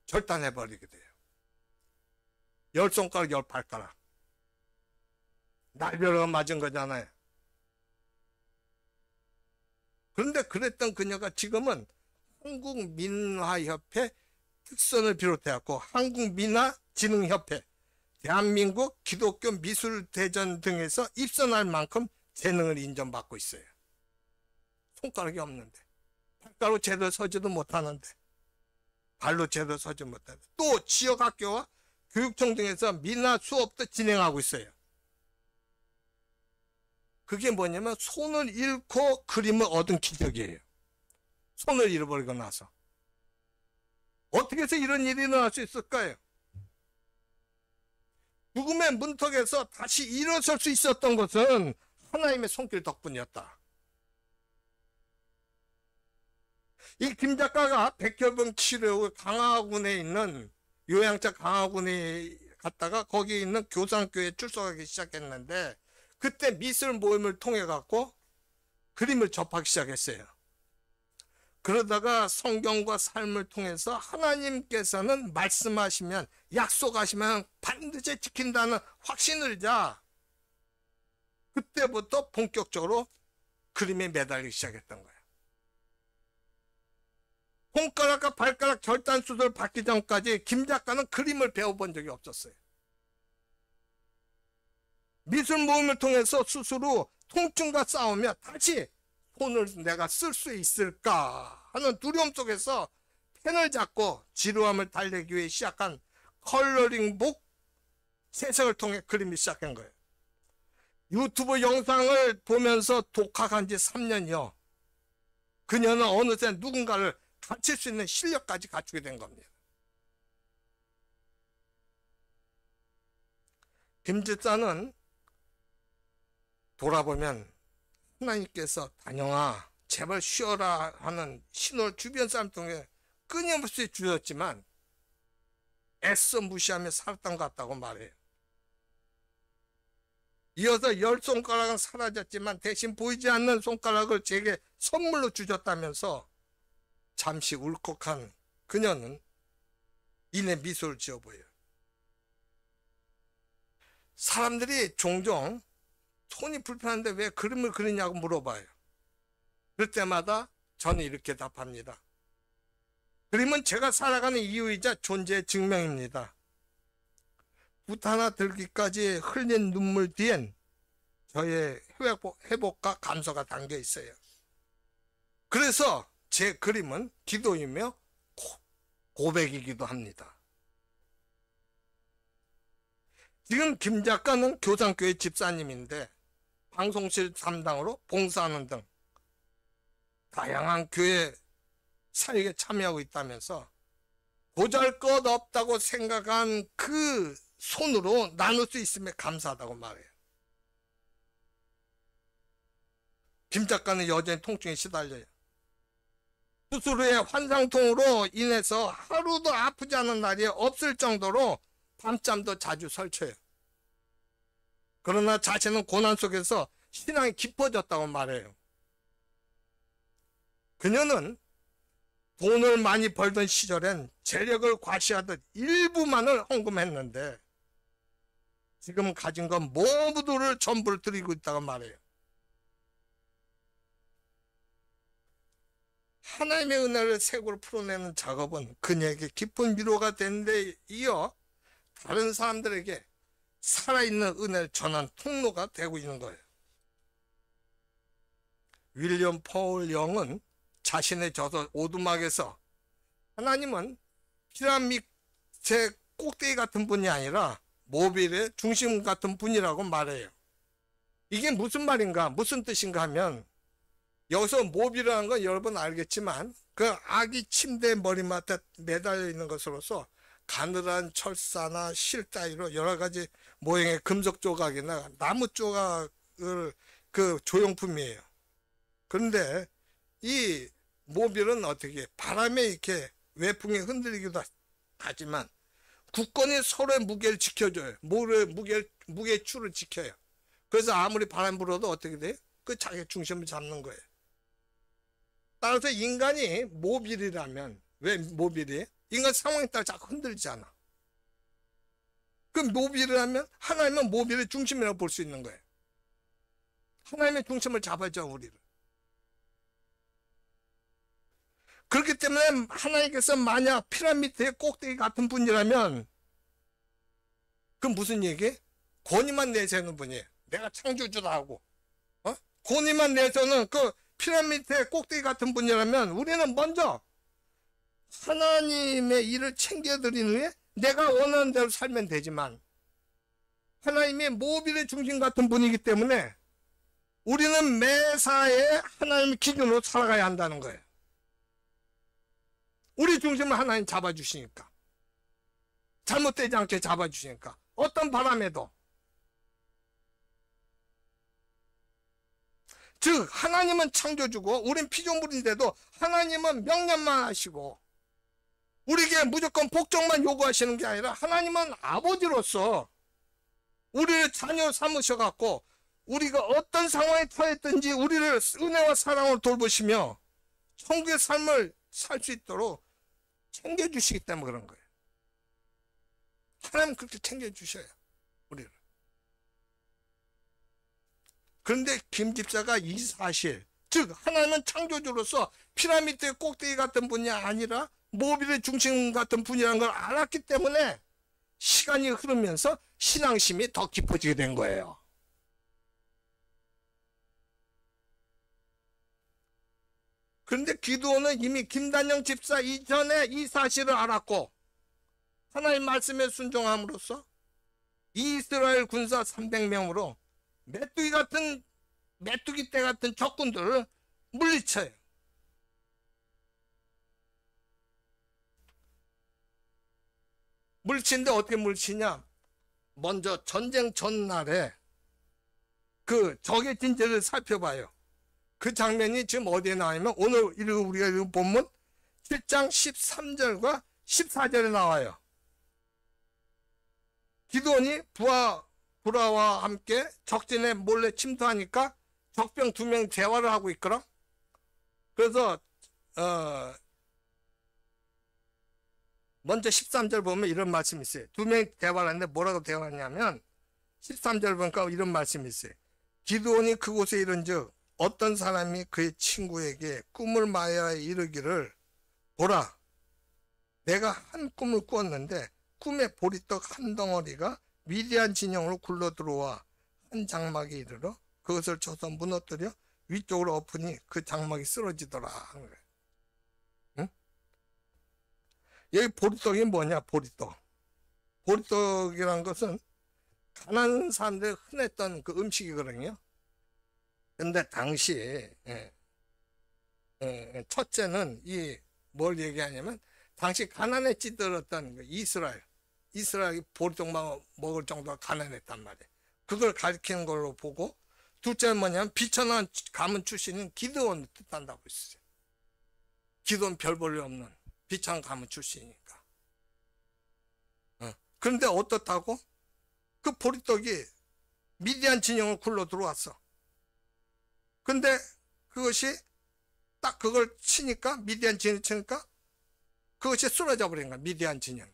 절단해버리게 돼요. 10손가락, 10발가락. 날벼락을 맞은 거잖아요. 그런데 그랬던 그녀가 지금은 한국민화협회 특선을 비롯해갖고 한국민화진흥협회, 대한민국 기독교 미술대전 등에서 입선할 만큼 재능을 인정받고 있어요. 손가락이 없는데, 발가락으로 제대로 서지도 못하는데, 발로 제대로 서지 못하는데, 또 지역학교와 교육청 등에서 민화 수업도 진행하고 있어요. 그게 뭐냐면 손을 잃고 그림을 얻은 기적이에요. 손을 잃어버리고 나서. 어떻게 해서 이런 일이 일어날 수 있을까요? 죽음의 문턱에서 다시 일어설 수 있었던 것은 하나님의 손길 덕분이었다. 이 김 작가가 백혈병 치료 강화군에 있는 요양자 강화군에 갔다가 거기 있는 교산교회에 출석하기 시작했는데 그때 미술 모임을 통해 갖고 그림을 접하기 시작했어요. 그러다가 성경과 삶을 통해서 하나님께서는 말씀하시면 약속하시면 반드시 지킨다는 확신을 자 그때부터 본격적으로 그림에 매달리기 시작했던 거예요. 손가락과 발가락 절단 수술 받기 전까지 김 작가는 그림을 배워본 적이 없었어요. 미술 모임을 통해서 스스로 통증과 싸우며 다시 손을 내가 쓸 수 있을까 하는 두려움 속에서 펜을 잡고 지루함을 달래기 위해 시작한 컬러링북 세상을 통해 그림이 시작한 거예요. 유튜브 영상을 보면서 독학한 지 3년이요. 그녀는 어느새 누군가를 가르칠 수 있는 실력까지 갖추게 된 겁니다. 김 집사는 돌아보면 하나님께서 다녀와 제발 쉬어라 하는 신호를 주변 사람 통해 끊임없이 주셨지만 애써 무시하며 살았던 것 같다고 말해요. 이어서 10손가락은 사라졌지만 대신 보이지 않는 손가락을 제게 선물로 주셨다면서 잠시 울컥한 그녀는 이내 미소를 지어 보여요. 사람들이 종종 손이 불편한데 왜 그림을 그리냐고 물어봐요. 그럴 때마다 저는 이렇게 답합니다. 그림은 제가 살아가는 이유이자 존재의 증명입니다. 붓 하나 들기까지 흘린 눈물 뒤엔 저의 회복과 감소가 담겨 있어요. 그래서 제 그림은 기도이며 고백이기도 합니다. 지금 김 작가는 교산교회 집사님인데 방송실 담당으로 봉사하는 등 다양한 교회 사역에 참여하고 있다면서 보잘것없다고 생각한 그 손으로 나눌 수 있음에 감사하다고 말해요. 김 작가는 여전히 통증에 시달려요. 수술 후에 환상통으로 인해서 하루도 아프지 않은 날이 없을 정도로 밤잠도 자주 설쳐요. 그러나 자신은 고난 속에서 신앙이 깊어졌다고 말해요. 그녀는 돈을 많이 벌던 시절엔 재력을 과시하듯 일부만을 헌금했는데 지금 가진 건 모두를 전부를 드리고 있다고 말해요. 하나님의 은혜를 색으로 풀어내는 작업은 그녀에게 깊은 위로가 되는데 이어 다른 사람들에게 살아있는 은혜를 전한 통로가 되고 있는 거예요. 윌리엄 폴 영은 자신의 저서 오두막에서 하나님은 피라미드의 꼭대기 같은 분이 아니라 모빌의 중심 같은 분이라고 말해요. 이게 무슨 말인가, 무슨 뜻인가 하면 여기서 모빌이라는 건 여러분 알겠지만 그 아기 침대 머리맡에 매달려 있는 것으로서 가늘한 철사나 실 따위로 여러 가지 모양의 금속 조각이나 나무 조각을 그 조형품이에요. 그런데 이 모빌은 어떻게 바람에 이렇게 외풍에 흔들리기도 하지만 굳건히 서로의 무게를 지켜줘요. 무게 추를 지켜요. 그래서 아무리 바람 불어도 어떻게 돼요? 그 자기 중심을 잡는 거예요. 따라서 인간이 모빌이라면 왜 모빌이에요? 인간 상황에 따라 자꾸 흔들리잖아. 그 모빌이라면 하나님은 모빌의 중심이라고 볼 수 있는 거예요. 하나님의 중심을 잡아줘 우리를. 그렇기 때문에 하나님께서 만약 피라미드의 꼭대기 같은 분이라면 그건 무슨 얘기예요? 권위만 내세우는 분이에요. 내가 창조주다 하고 권위만 내세우는 그 피라미드의 꼭대기 같은 분이라면 우리는 먼저 하나님의 일을 챙겨드린 후에 내가 원하는 대로 살면 되지만 하나님의 모빌의 중심 같은 분이기 때문에 우리는 매사에 하나님의 기준으로 살아가야 한다는 거예요. 우리 중심을 하나님 잡아주시니까. 잘못되지 않게 잡아주시니까. 어떤 바람에도. 즉 하나님은 창조주고 우린 피조물인데도 하나님은 명령만 하시고 우리에게 무조건 복종만 요구하시는 게 아니라 하나님은 아버지로서 우리를 자녀 삼으셔갖고 우리가 어떤 상황에 처했든지 우리를 은혜와 사랑으로 돌보시며 천국의 삶을 살 수 있도록 챙겨주시기 때문에 그런 거예요. 하나님 그렇게 챙겨주셔요, 우리를. 그런데 김 집사가 이 사실, 즉 하나님은 창조주로서 피라미드의 꼭대기 같은 분이 아니라 모빌의 중심 같은 분이라는 걸 알았기 때문에 시간이 흐르면서 신앙심이 더 깊어지게 된 거예요. 그런데 기드온은 이미 김단영 집사 이전에 이 사실을 알았고 하나님 말씀에 순종함으로써 이스라엘 군사 300명으로 메뚜기 떼 같은 적군들을 물리쳐요. 물리치는데 어떻게 물리치냐? 먼저 전쟁 전날에 그 적의 진지를 살펴봐요. 그 장면이 지금 어디에 나와있냐면 오늘 우리가 읽은 본문 7장 13절과 14절에 나와요. 기드온이 부하와 함께 적진에 몰래 침투하니까 적병 2명 대화를 하고 있거라. 그래서 먼저 13절 보면 이런 말씀이 있어요. 2명이 대화를 하는데 뭐라고 대화하냐면 13절 보니까 이런 말씀이 있어요. 기드온이 그곳에 이른즉 어떤 사람이 그의 친구에게 꿈을 마야 이르기를 보라, 내가 한 꿈을 꾸었는데 꿈에 보리떡 한 덩어리가 위대한 진영으로 굴러 들어와 한 장막에 이르러 그것을 쳐서 무너뜨려 위쪽으로 엎으니 그 장막이 쓰러지더라 하는 거예요. 응? 여기 보리떡이 뭐냐? 보리떡이란 것은 가난한 사람들이 흔했던 그 음식이거든요. 근데 당시 첫째는 뭘 얘기하냐면 당시 가난에 찌들었던 이스라엘이 보리떡만 먹을 정도가 가난했단 말이에요. 그걸 가리키는 걸로 보고 둘째는 뭐냐면 비천한 가문 출신인 기드온을 뜻한다고 했어요. 기드온 별 볼 일 없는 비천한 가문 출신이니까. 그런데 어떻다고? 그 보리떡이 미디안 진영을 굴러 들어왔어. 근데 그것이 딱 그걸 치니까 미디안 진영을 치니까 그것이 쓰러져 버린 거야. 미디안 진영이.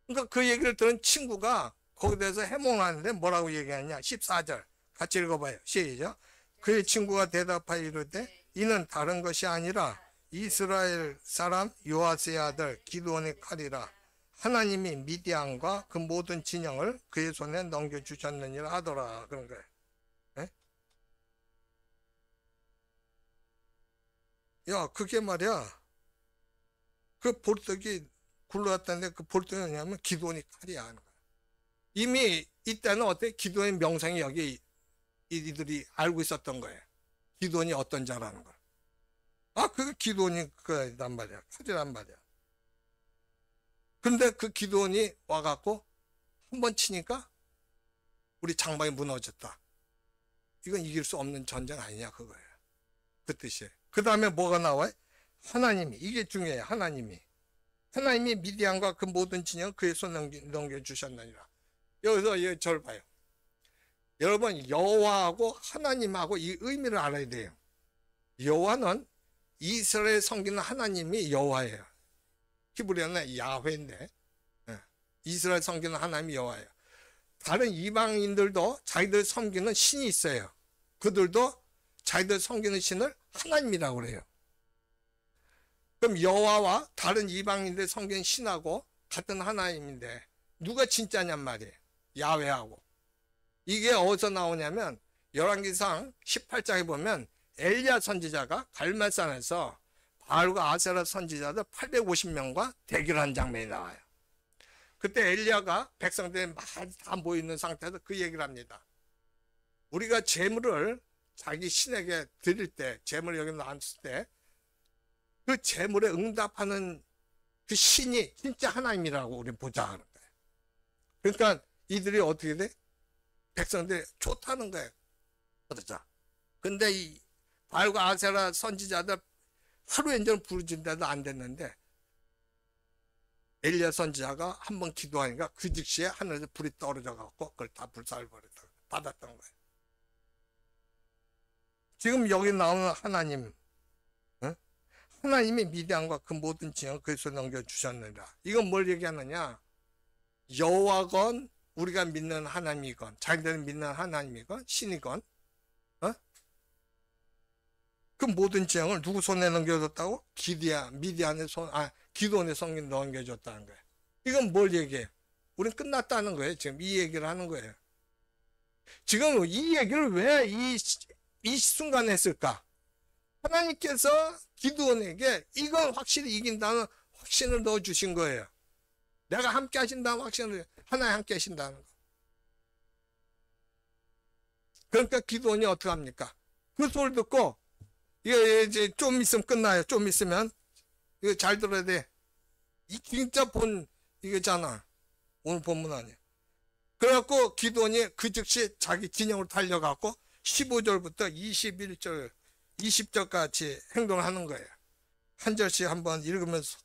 그러니까 그 얘기를 들은 친구가 거기에 대해서 해몽을 하는데 뭐라고 얘기하냐? 14절 같이 읽어봐요. 시작. 그의 친구가 대답하여 이르되 이는 다른 것이 아니라 이스라엘 사람 요아스의 아들 기드온의 칼이라. 하나님이 미디안과 그 모든 진영을 그의 손에 넘겨주셨느니라 하더라. 그런 거예요. 야, 그게 말이야. 그 보리떡이 굴러갔다는데 그 보리떡이 뭐냐면 기드온이 칼이야 하는 거야. 이미 이때는 어때? 기드온의 명성이 여기 이들이 알고 있었던 거예요. 기드온이 어떤 자라는 걸. 아, 그게 기드온이 그란 말이야. 칼이란 말이야. 근데 그 기드온이 와갖고 한번 치니까 우리 장막이 무너졌다. 이건 이길 수 없는 전쟁 아니냐 그거예요. 그 뜻이에요. 그 다음에 뭐가 나와요? 하나님이, 이게 중요해요. 하나님이 미디안과 그 모든 진영 그의 손 넘겨주셨느니라. 여기서 이 절 봐요. 여러분 여호와하고 하나님하고 이 의미를 알아야 돼요. 여호와는 이스라엘 섬기는 하나님이 여호와예요. 히브리어는 야훼인데 이스라엘 섬기는 하나님이 여호와예요. 다른 이방인들도 자기들 섬기는 신이 있어요. 그들도 자기들 섬기는 신을 하나님이라고 그래요. 그럼 여호와와 다른 이방인들 섬기는 신하고 같은 하나님인데 누가 진짜냔 말이에요. 야훼하고. 이게 어디서 나오냐면 열왕기상 18장에 보면 엘리야 선지자가 갈멜산에서 바알과 아세라 선지자들 850명과 대결한 장면이 나와요. 그때 엘리야가 백성들이 다 모여있는 상태에서 그 얘기를 합니다. 우리가 재물을 자기 신에게 드릴 때, 재물을 여기 놨을 때, 그 재물에 응답하는 그 신이 진짜 하나님이라고 우리 보자 하는 거예요. 그러니까 이들이 어떻게 돼? 백성들이 좋다는 거예요. 그러자. 근데 이 바알과 아세라 선지자들 하루 엔전 부르진데도 안 됐는데 엘리야 선지자가 한번 기도하니까 그 즉시에 하늘에서 불이 떨어져 갖고 그걸 다 불살버렸다 받았던 거예요. 지금 여기 나오는 하나님, 어? 하나님이 미디안과 그 모든 진영을 그의 손에 넘겨주셨느니라. 이건 뭘 얘기하느냐? 여호와건 우리가 믿는 하나님이건 자기들이 믿는 하나님이건 신이건 그 모든 지형을 누구 손에 넘겨줬다고? 미디안의 기도원의 손에 넘겨줬다는 거예요. 이건 뭘 얘기해요? 우린 끝났다는 거예요. 지금 이 얘기를 하는 거예요. 지금 이 얘기를 왜 이 순간에 했을까? 하나님께서 기도원에게 이건 확실히 이긴다는 확신을 넣어주신 거예요. 내가 함께 하신다는 확신을, 하나님 함께 하신다는 거. 그러니까 기도원이 어떻게 합니까? 그 소리 듣고 이거 이제 좀 있으면 끝나요. 좀 있으면 이거 잘 들어야 돼. 이 진짜 이거잖아. 오늘 본문 아니야. 그래갖고 기도원이 그 즉시 자기 진영으로 달려갖고 15절부터 21절, 20절까지 행동을 하는 거예요. 한 절씩 한번 읽으면서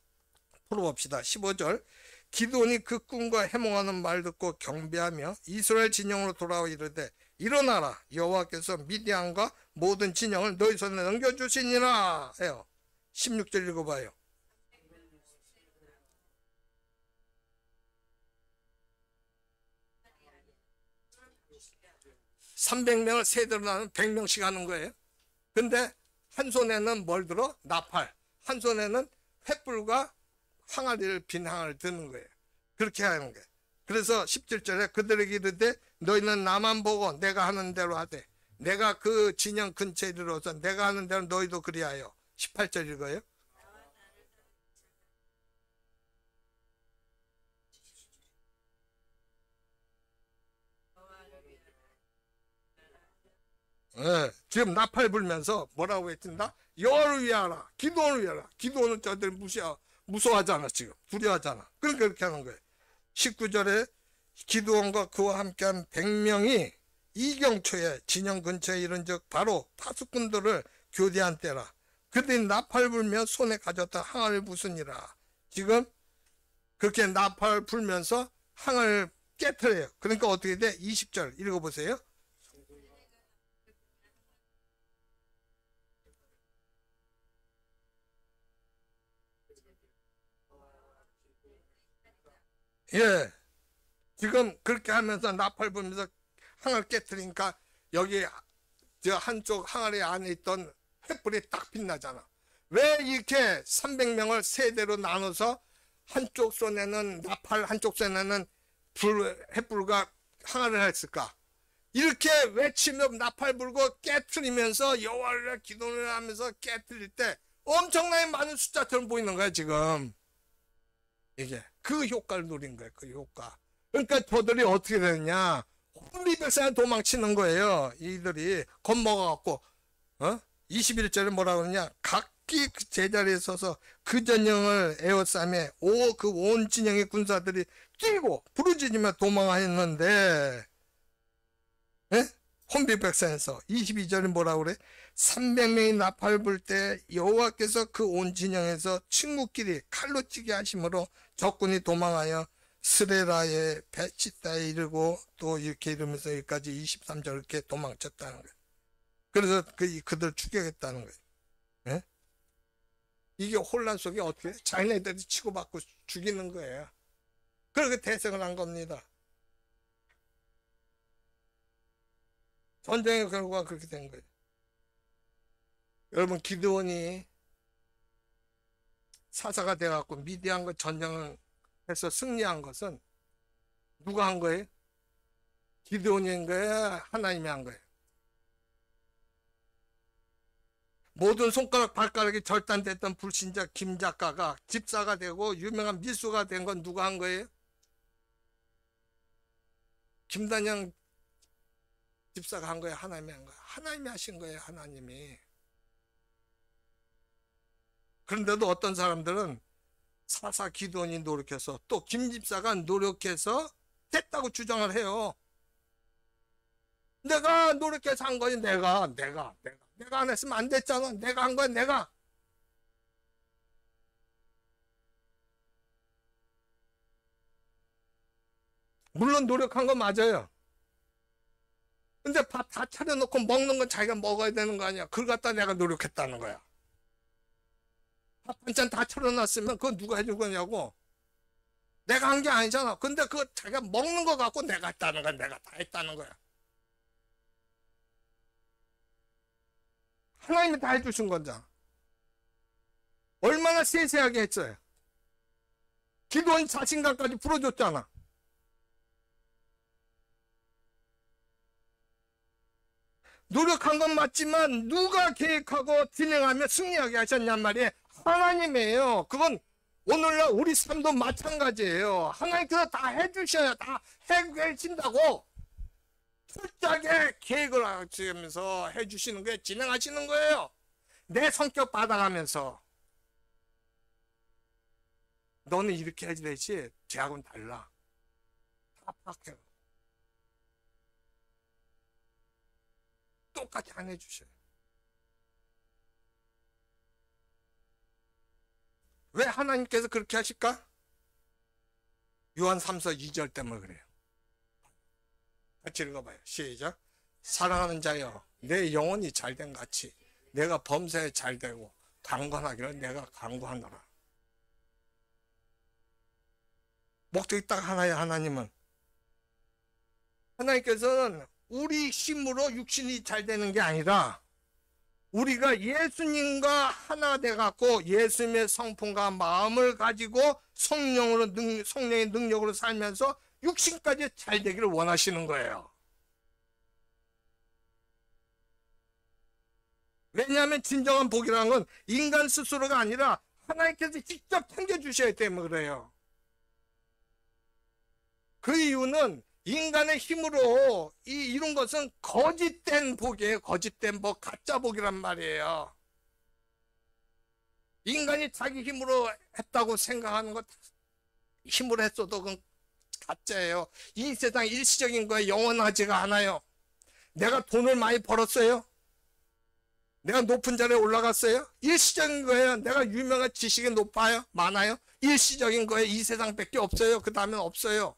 풀어봅시다. 15절. 기도원이 그 꿈과 해몽하는 말 듣고 경배하며 이스라엘 진영으로 돌아와 이르되 일어나라 여호와께서 미디안과 모든 진영을 너희 손에 넘겨주시니라 해요. 16절 읽어봐요. (300명을) 세대로 나누면 100명씩 하는 거예요. 근데 한 손에는 뭘 들어? 나팔. 한 손에는 횃불과 항아리를 빈 항아리를 드는 거예요. 그렇게 하는 거예요. 그래서 17절에 그들에게 이르되 너희는 나만 보고 내가 하는 대로 하되 내가 그 진영 근처에 이르러서 내가 하는 대로 너희도 그리하여. 18절 읽어요. 네, 지금 나팔 불면서 뭐라고 했습니다. 여호와를 위하라. 기도원을 위하라. 기도원은 저들 무서워하잖아. 지금 두려워하잖아. 그러니까 그렇게 하는 거예요. 19절에 기도원과 그와 함께한 100명이 이경초에 진영 근처에 이른즉 바로 파수꾼들을 교대한 때라. 그들이 나팔 불며 손에 가졌다 항아리를 부수니라. 지금 그렇게 나팔 불면서 항아리를 깨트려요. 그러니까 어떻게 돼? 20절 읽어보세요. 예, 지금 그렇게 하면서 나팔 불면서 항아리 깨트리니까 여기 저 한쪽 항아리 안에 있던 횃불이 딱 빛나잖아. 왜 이렇게 300명을 세대로 나눠서 한쪽 손에는 나팔, 한쪽 손에는 횃불과 항아리를 했을까? 이렇게 외치며 나팔 불고 깨트리면서 여호와를 기도를 하면서 깨트릴 때 엄청나게 많은 숫자처럼 보이는 거야 지금. 이게 그 효과를 노린 거예요. 그 효과. 그러니까 저들이 어떻게 되느냐, 혼비백산에 도망치는 거예요. 이들이 겁먹어갖고 21절에 뭐라 그러냐, 각기 그 제자리에 서서 그 전령을 에워싸매 그 온 진영의 군사들이 뛰고 부르짖으며 도망하였는데, 혼비백산에서 22절에 뭐라 그래? 300명이 나팔 불 때 여호와께서 그 온 진영에서 친구끼리 칼로 찌게 하심으로 적군이 도망하여 스레라의 베치다에 이르고 또 이렇게 이러면서 여기까지 23절 이렇게 도망쳤다는 거예요. 그래서 그들 추격했다는 거예요. 예? 이게 혼란 속에 어떻게 자기네들이 치고받고 죽이는 거예요. 그렇게 대성을 한 겁니다. 전쟁의 결과가 그렇게 된 거예요. 여러분, 기드온이 사사가 돼갖고 미디안과 전쟁을 해서 승리한 것은 누가 한 거예요? 기드온이 한 거예요? 하나님이 한 거예요? 모든 손가락 발가락이 절단됐던 불신자 김 작가가 집사가 되고 유명한 미수가 된 건 누가 한 거예요? 김단영 집사가 한 거예요? 하나님이 한 거예요? 하나님이 하신 거예요, 하나님이. 그런데도 어떤 사람들은 사사 기도원이 노력해서 또 김 집사가 노력해서 됐다고 주장을 해요. 내가 노력해서 한 거지. 내가 안 했으면 안 됐잖아. 내가 한 거야. 내가. 물론 노력한 거 맞아요. 근데 밥 다 차려놓고 먹는 건 자기가 먹어야 되는 거 아니야. 그걸 갖다 내가 노력했다는 거야. 밥 반찬 다 차려놨으면 그거 누가 해줄 거냐고. 내가 한 게 아니잖아. 근데 그거 자기가 먹는 거 갖고 내가 했다는 거야. 내가 다 했다는 거야. 하나님이 다 해주신 거잖아. 얼마나 세세하게 했어요. 기도원 자신감까지 풀어줬잖아. 노력한 건 맞지만 누가 계획하고 진행하며 승리하게 하셨냔 말이에요. 하나님이에요. 그건 오늘날 우리 삶도 마찬가지예요. 하나님께서 다 해주셔야 다 해결신다고 철저하게 계획을 하시면서 해주시는 거예요. 진행하시는 거예요. 내 성격 받아가면서 너는 이렇게 해야 되지 쟤하고는 달라. 다 파악해요. 똑같이 안 해주셔요. 왜 하나님께서 그렇게 하실까? 요한 3서 2절 때문에 그래요. 같이 읽어봐요. 시작. 사랑하는 자여, 내 영혼이 잘된 같이 내가 범사에 잘되고 강건하기를 내가 간구하노라. 목적이 딱 하나예요. 하나님은 하나님께서는 우리 힘으로 육신이 잘 되는 게 아니라 우리가 예수님과 하나 돼갖고 예수님의 성품과 마음을 가지고 성령의 능력으로 살면서 육신까지 잘 되기를 원하시는 거예요. 왜냐하면 진정한 복이라는 건 인간 스스로가 아니라 하나님께서 직접 챙겨주셔야 때문에 그래요. 그 이유는 인간의 힘으로 이룬 것은 거짓된 복이에요. 거짓된 복, 가짜 복이란 말이에요. 인간이 자기 힘으로 했다고 생각하는 것, 힘으로 했어도 그건 가짜예요. 이 세상 일시적인 거에 영원하지가 않아요. 내가 돈을 많이 벌었어요? 내가 높은 자리에 올라갔어요? 일시적인 거예요. 내가 유명한 지식이 높아요? 많아요? 일시적인 거에 이 세상밖에 없어요. 그 다음엔 없어요.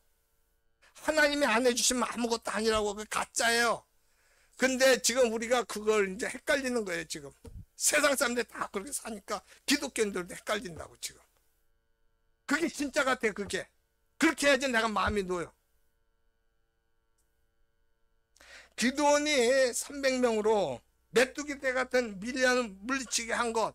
하나님이 안 해주시면 아무것도 아니라고. 그 가짜예요. 근데 지금 우리가 그걸 이제 헷갈리는 거예요. 지금 세상 사람들이 다 그렇게 사니까 기독교인들도 헷갈린다고. 지금 그게 진짜 같아. 그게 그렇게 해야지 내가 마음이 놓여. 기드온이 300명으로 메뚜기 떼 같은 밀리안을 물리치게 한 것,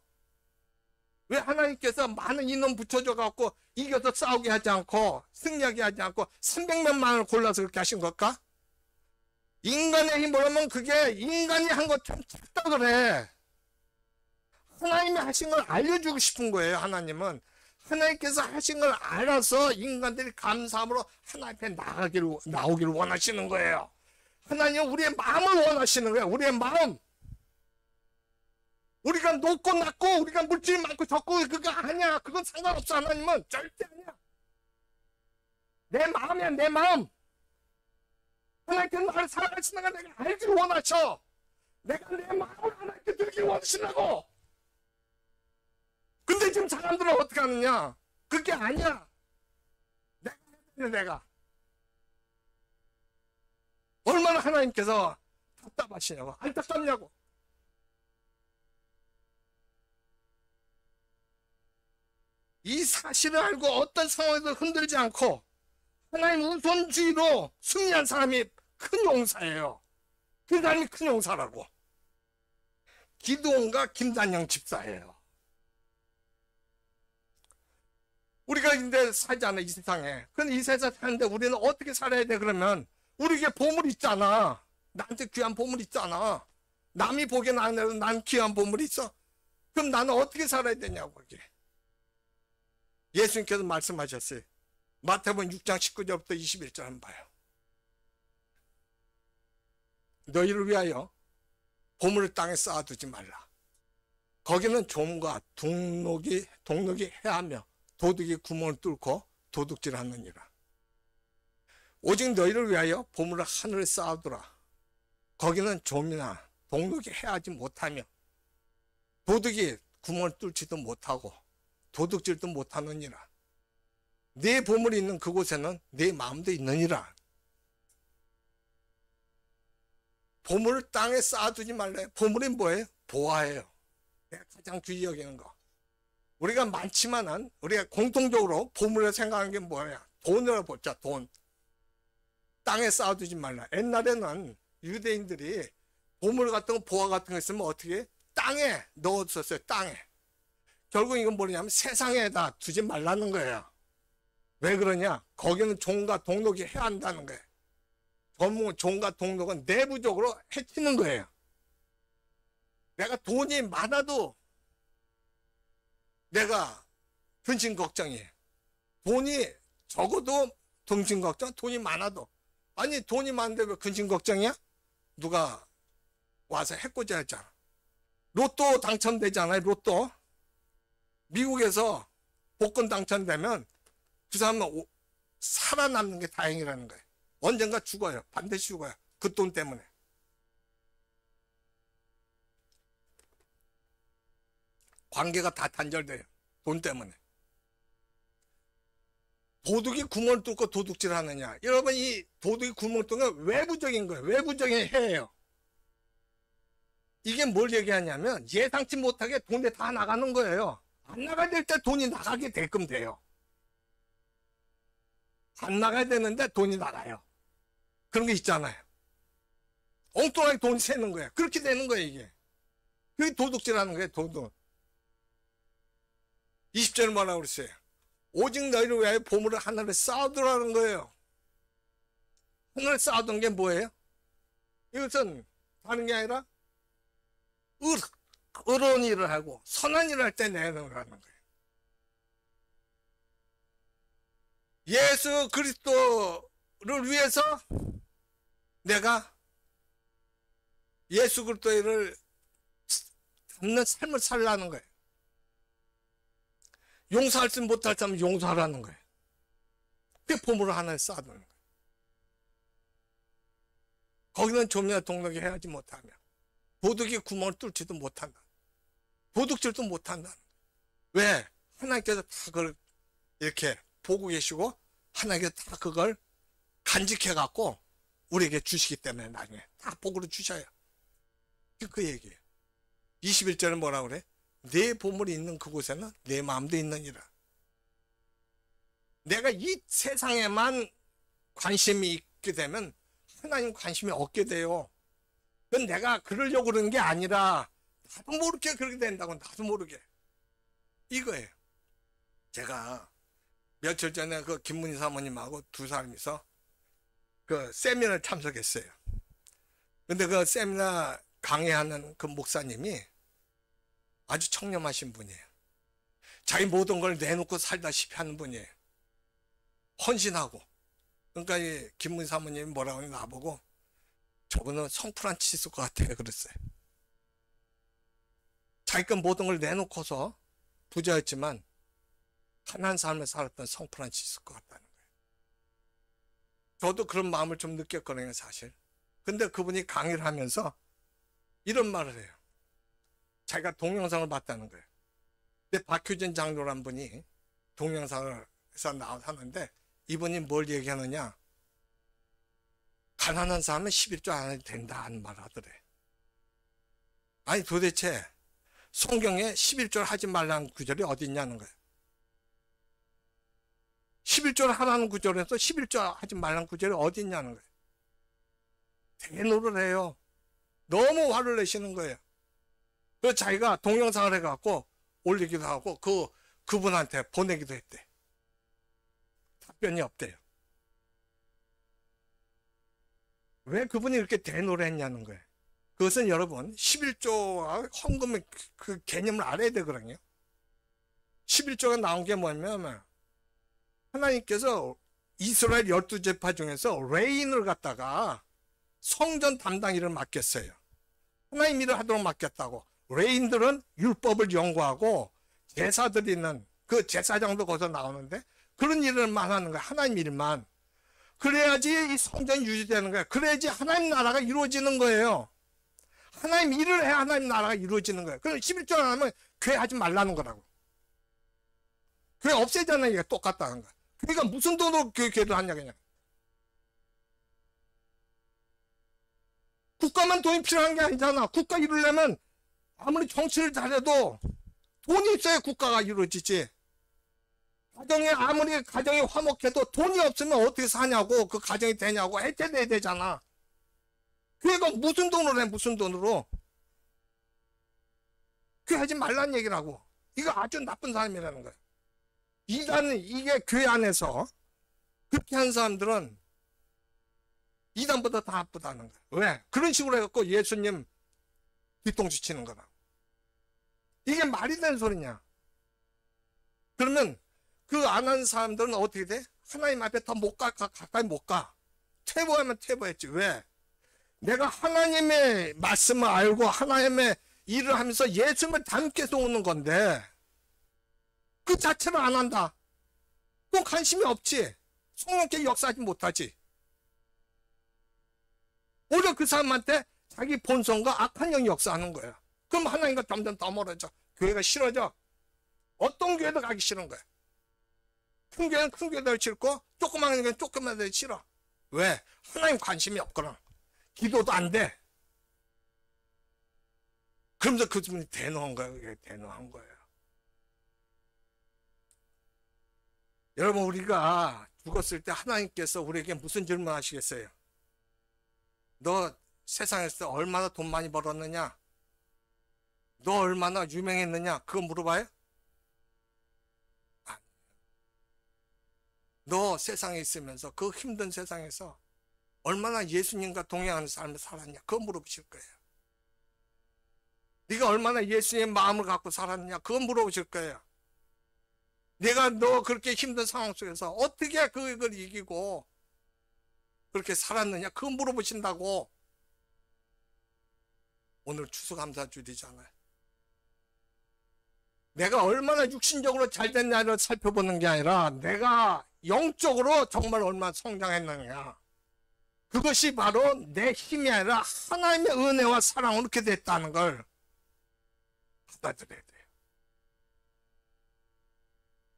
왜 하나님께서 많은 인원 붙여줘 갖고 이겨서 싸우게 하지 않고 승리하게 하지 않고 300명만을 골라서 그렇게 하신 걸까? 인간의 힘으로 하면 그게 인간이 한 것처럼 작다 그래. 하나님이 하신 걸 알려주고 싶은 거예요. 하나님은 하나님께서 하신 걸 알아서 인간들이 감사함으로 하나님 앞에 나오기를 원하시는 거예요. 하나님은 우리의 마음을 원하시는 거예요. 우리의 마음. 우리가 높고 낮고 우리가 물질이 많고 적고 그거 아니야. 그건 상관없어. 하나님은 절대 아니야. 내 마음이야. 내 마음. 하나님께서 나를 사랑하시는 걸 내가 알기를 원하셔. 내가 내 마음을 하나님께 드리기를 원하시라고. 근데 지금 사람들은 어떻게 하느냐? 그게 아니야. 내가 얼마나 하나님께서 답답하시냐고, 안타깝냐고. 이 사실을 알고 어떤 상황에서 흔들지 않고 하나님 우선주의로 승리한 사람이 큰 용사예요. 그 사람이 큰 용사라고. 기드온과 김단영 집사예요. 우리가 근데 살잖아, 이 세상에. 근데 이 세상에 사는데 우리는 어떻게 살아야 돼? 그러면 우리에게 보물 있잖아. 나한테 귀한 보물 있잖아. 남이 보기엔 안 해도 난 귀한 보물이 있어. 그럼 나는 어떻게 살아야 되냐고. 그게 예수님께서 말씀하셨어요. 마태복음 6장 19절부터 21절 한번 봐요. 너희를 위하여 보물을 땅에 쌓아두지 말라. 거기는 좀과 동록이 해하며 도둑이 구멍을 뚫고 도둑질하느니라. 오직 너희를 위하여 보물을 하늘에 쌓아두라. 거기는 좀이나 동록이 해하지 못하며 도둑이 구멍을 뚫지도 못하고 도둑질도 못하느니라. 네 보물이 있는 그곳에는 네 마음도 있느니라. 보물을 땅에 쌓아두지 말래. 보물이 뭐예요? 보화예요. 내가 가장 귀히 여기는 거. 우리가 많지만은 우리가 공통적으로 보물을 생각하는 게 뭐야? 돈이라고 보자. 돈. 땅에 쌓아두지 말라. 옛날에는 유대인들이 보물 같은 거, 보화 같은 거 있으면 어떻게? 땅에 넣었었어요. 땅에. 결국 이건 뭐냐면 세상에다 두지 말라는 거예요. 왜 그러냐? 거기는 종과 동록이 해야 한다는 거예요. 종과 동록은 내부적으로 해치는 거예요. 내가 돈이 많아도 내가 근심 걱정이에요. 돈이 적어도 근심 걱정, 돈이 많아도. 아니 돈이 많은데 왜 근심 걱정이야? 누가 와서 해코지 했잖아. 로또 당첨되잖아요. 로또. 미국에서 복권 당첨되면 그 사람은 살아남는 게 다행이라는 거예요. 언젠가 죽어요. 반드시 죽어요. 그 돈 때문에. 관계가 다 단절돼요. 돈 때문에. 도둑이 구멍을 뚫고 도둑질 하느냐. 여러분 이 도둑이 구멍을 뚫는 건 외부적인 거예요. 외부적인 해예요. 이게 뭘 얘기하냐면 예상치 못하게 돈이 다 나가는 거예요. 안 나가야 될 때 돈이 나가게 되끔 돼요. 안 나가야 되는데 돈이 나가요. 그런 게 있잖아요. 엉뚱하게 돈이 새는 거예요. 그렇게 되는 거예요 이게. 그게 도둑질하는 거예요. 도둑. 20절 뭐라고 그랬어요? 오직 너희를 위하여 보물을 하늘에 쌓아두라는 거예요. 하늘에 쌓아둔 게 뭐예요? 이것은 다른 게 아니라 의로운 일을 하고 선한 일을 할 때 내놓으라는 거예요. 예수 그리스도를 위해서 내가 예수 그리스도를 닮는 삶을 살라는 거예요. 용서할 수 못할 사람은 용서하라는 거예요. 그게 보물을 하나에 쌓아두는 거예요. 거기는 좀이나 동록이 해야지 못하며 도둑이 구멍을 뚫지도 못한다. 도둑질도 못한다. 왜? 하나님께서 다 그걸 이렇게 보고 계시고 하나님께서 다 그걸 간직해 갖고 우리에게 주시기 때문에 나중에 다 복으로 주셔요. 그 얘기예요. 21절은 뭐라고 그래? 내 보물이 있는 그곳에는 내 마음도 있느니라. 내가 이 세상에만 관심이 있게 되면 하나님 관심이 없게 돼요. 그건 내가 그러려고 그러는 게 아니라 나도 모르게 그렇게 된다고. 나도 모르게. 이거예요. 제가 며칠 전에 그 김문희 사모님하고 두 사람이서 그 세미나를 참석했어요. 근데 그 세미나 강의하는 그 목사님이 아주 청렴하신 분이에요. 자기 모든 걸 내놓고 살다시피 하는 분이에요. 헌신하고. 그러니까 이 김문희 사모님이 뭐라고 나보고 저분은 성프란치스코 같아요 그랬어요. 자기가 모든 걸 내놓고서 부자였지만 가난한 삶을 살았던 성프란치스코 같다는 거예요. 저도 그런 마음을 좀 느꼈거든요 사실. 근데 그분이 강의를 하면서 이런 말을 해요. 자기가 동영상을 봤다는 거예요. 근데 박효진 장로란 분이 동영상에서 나와서 하는데 이분이 뭘 얘기하느냐. 가난한 사람은 11조 안 해도 된다는 말을 하더래. 아니 도대체 성경에 11조를 하지 말라는 구절이 어디 있냐는 거예요. 11조를 하라는 구절에서 11조 하지 말라는 구절이 어디 있냐는 거예요. 대노를 해요. 너무 화를 내시는 거예요. 그래서 자기가 동영상을 해갖고 올리기도 하고 그분한테 보내기도 했대. 답변이 없대요. 왜 그분이 이렇게 대노를 했냐는 거예요. 그것은 여러분 11조와 헌금의 그 개념을 알아야 되거든요. 11조가 나온 게 뭐냐면 하나님께서 이스라엘 12제파 중에서 레인을 갖다가 성전 담당 일을 맡겼어요. 하나님 일을 하도록 맡겼다고. 레인들은 율법을 연구하고 제사 드리는 그 제사장도 거기서 나오는데 그런 일을만 하는 거야. 하나님 일만. 그래야지 이 성전이 유지되는 거야. 그래야지 하나님 나라가 이루어지는 거예요. 하나님 일을 해야 하나님 나라가 이루어지는 거예요. 그럼 11조 안 하면 교회 하지 말라는 거라고. 교회 없애잖아요. 이게 똑같다는 거야. 그러니까 무슨 돈으로 교회를 하냐 그냥. 국가만 돈이 필요한 게 아니잖아. 국가 이루려면 아무리 정치를 잘해도 돈이 있어야 국가가 이루어지지. 아무리 가정이 화목해도 돈이 없으면 어떻게 사냐고, 그 가정이 되냐고, 해체돼야 되잖아. 그러니까 무슨 돈으로 해, 무슨 돈으로. 그게 하지 말란 얘기라고. 이거 아주 나쁜 사람이라는 거야. 이게 교회 안에서 그렇게 한 사람들은 이단보다 더 나쁘다는 거야. 왜? 그런 식으로 해갖고 예수님 뒤통수 치는 거라. 이게 말이 되는 소리냐? 그러면 그 안 하는 사람들은 어떻게 돼? 하나님 앞에 더 못 가, 가까이 못 가. 퇴보하면 퇴보했지. 왜? 내가 하나님의 말씀을 알고 하나님의 일을 하면서 예수님을 닮게서 오는 건데 그 자체를 안 한다. 그건 관심이 없지. 성령께 역사하지 못하지. 오히려 그 사람한테 자기 본성과 악한 영이 역사하는 거야. 그럼 하나님과 점점 더 멀어져. 교회가 싫어져. 어떤 교회도 가기 싫은 거야. 큰 교회는 큰 교회도 싫고 조그만 교회는 조그만 교회도 싫어. 왜? 하나님 관심이 없거든. 기도도 안 돼. 그러면서 그분이 대노한 거예요. 대노한 거예요. 여러분, 우리가 죽었을 때 하나님께서 우리에게 무슨 질문 하시겠어요? 너 세상에서 얼마나 돈 많이 벌었느냐? 너 얼마나 유명했느냐? 그거 물어봐요? 너 세상에 있으면서 그 힘든 세상에서 얼마나 예수님과 동행하는 삶을 살았냐? 그거 물어보실 거예요. 네가 얼마나 예수님의 마음을 갖고 살았느냐? 그거 물어보실 거예요. 내가 너 그렇게 힘든 상황 속에서 어떻게 그걸 이기고 그렇게 살았느냐? 그거 물어보신다고. 오늘 추수감사주일이잖아요. 내가 얼마나 육신적으로 잘 됐냐를 살펴보는 게 아니라 내가 영적으로 정말 얼마나 성장했느냐. 그것이 바로 내 힘이 아니라 하나님의 은혜와 사랑으로 이렇게 됐다는 걸 받아들여야 돼요.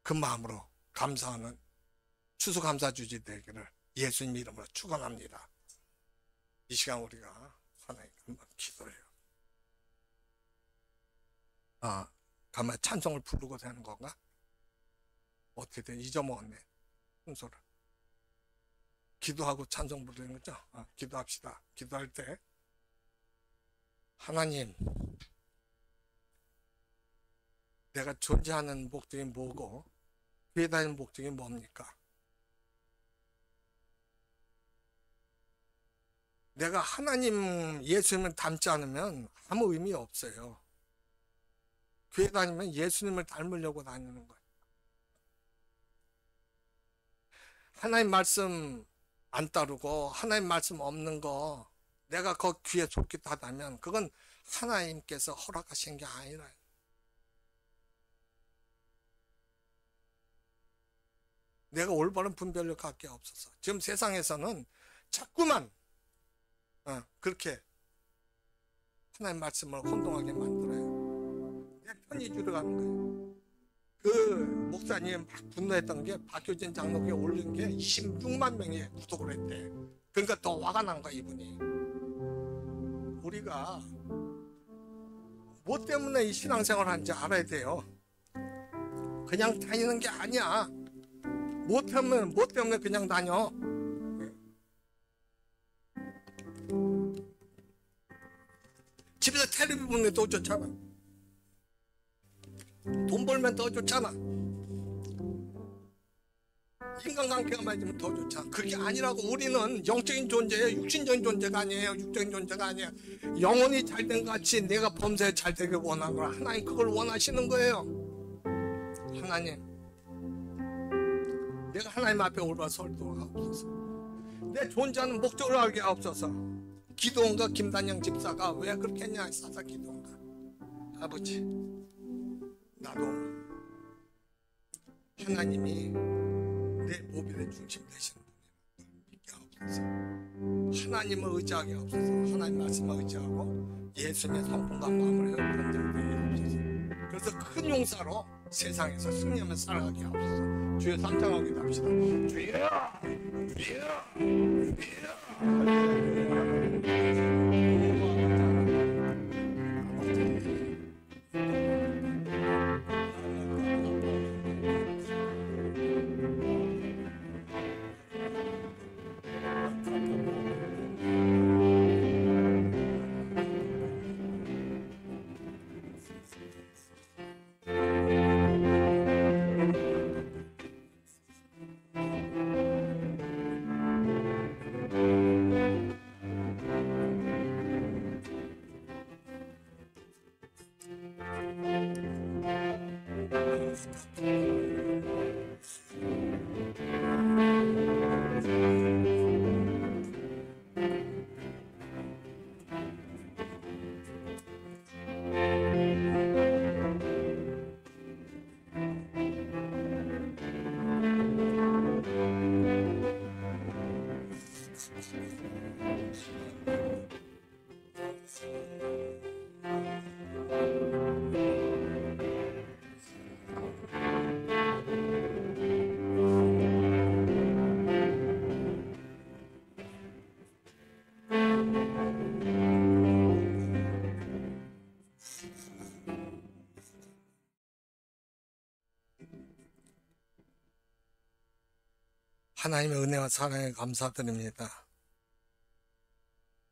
그 마음으로 감사하는 추수감사주일 되기를 예수님 이름으로 축원합니다. 이 시간 우리가 하나님 한번 기도해요. 가만 찬송을 부르고 되는 건가? 어떻게 돼? 잊어먹었네. 순서를. 기도하고 찬송 부르는 거죠? 기도합시다. 기도할 때 하나님, 내가 존재하는 목적이 뭐고 교회 다니는 목적이 뭡니까? 내가 하나님 예수님을 닮지 않으면 아무 의미 없어요. 교회 다니면 예수님을 닮으려고 다니는 거예요. 하나님 말씀 안 따르고 하나님 말씀 없는 거 내가 그 귀에 솔깃하다면 그건 하나님께서 허락하신 게 아니라. 내가 올바른 분별력 갖게 없어서 지금 세상에서는 자꾸만 그렇게 하나님 말씀을 혼동하게 만들어요. 내 편히 줄여가는 거예요. 그 목사님 막 분노했던 게 박효진 장로교에 올린 게 26만 명이 구독을 했대. 그러니까 더 화가 난 거야 이분이. 우리가 뭐 때문에 이 신앙생활을 하는지 알아야 돼요. 그냥 다니는 게 아니야. 뭐 때문에 그냥 다녀. 집에서 텔레비 보는 게 더 좋잖아. 돈 벌면 더 좋잖아. 인간관계가 맞으면 더 좋잖아. 그게 아니라고. 우리는 영적인 존재예요. 육신적인 존재가 아니에요. 육적인 존재가 아니에요. 영혼이 잘된 같이 내가 범사에 잘 되길 원하는 거라. 하나님 그걸 원하시는 거예요. 하나님, 내가 하나님 앞에 올바른 설도가 없어서 내 존재하는 목적을 알게 하옵소서. 기도원과 김단영 집사가 왜 그렇게 했냐? 사사 기도원가. 아버지, 나도 하나님이 내 모빌의 중심 되시는 분이라는 믿게 하옵소서. 하나님을 의지하게 하옵소서. 하나님 말씀을 의지하고 예수님의 성품과 마음을 건장되게 하옵소서. 그래서 큰 용사로 세상에서 승리하며 살아가게 하옵소서. 주여 삼창하고 기도합시다. 주여, 주여, 하나님의 은혜와 사랑에 감사드립니다.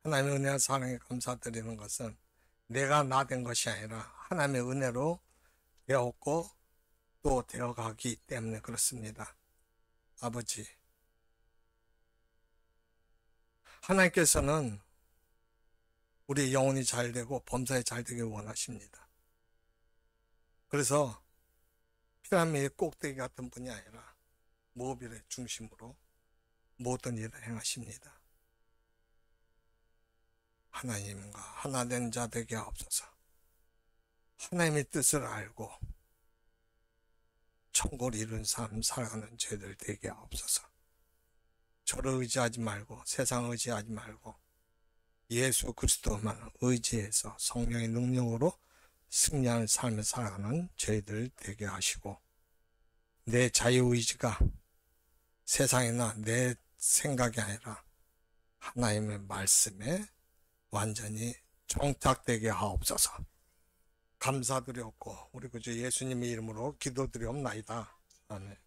하나님의 은혜와 사랑에 감사드리는 것은 내가 나 된 것이 아니라 하나님의 은혜로 되었고 또 되어가기 때문에 그렇습니다. 아버지, 하나님께서는 우리 영혼이 잘되고 범사에 잘되길 원하십니다. 그래서 피라미드의 꼭대기 같은 분이 아니라 모빌의 중심으로 모든 일을 행하십니다. 하나님과 하나 된 자 되게 하옵소서. 하나님의 뜻을 알고 천국을 이룬 삶 살아가는 죄들 되게 하옵소서. 저를 의지하지 말고 세상을 의지하지 말고 예수 그리스도만 의지해서 성령의 능력으로 승리하는 삶을 살아가는 저희들 되게 하시고, 내 자유의지가 세상이나 내 생각이 아니라 하나님의 말씀에 완전히 정착되게 하옵소서. 감사드렸고 우리 구주 예수님의 이름으로 기도드리옵나이다. 아멘.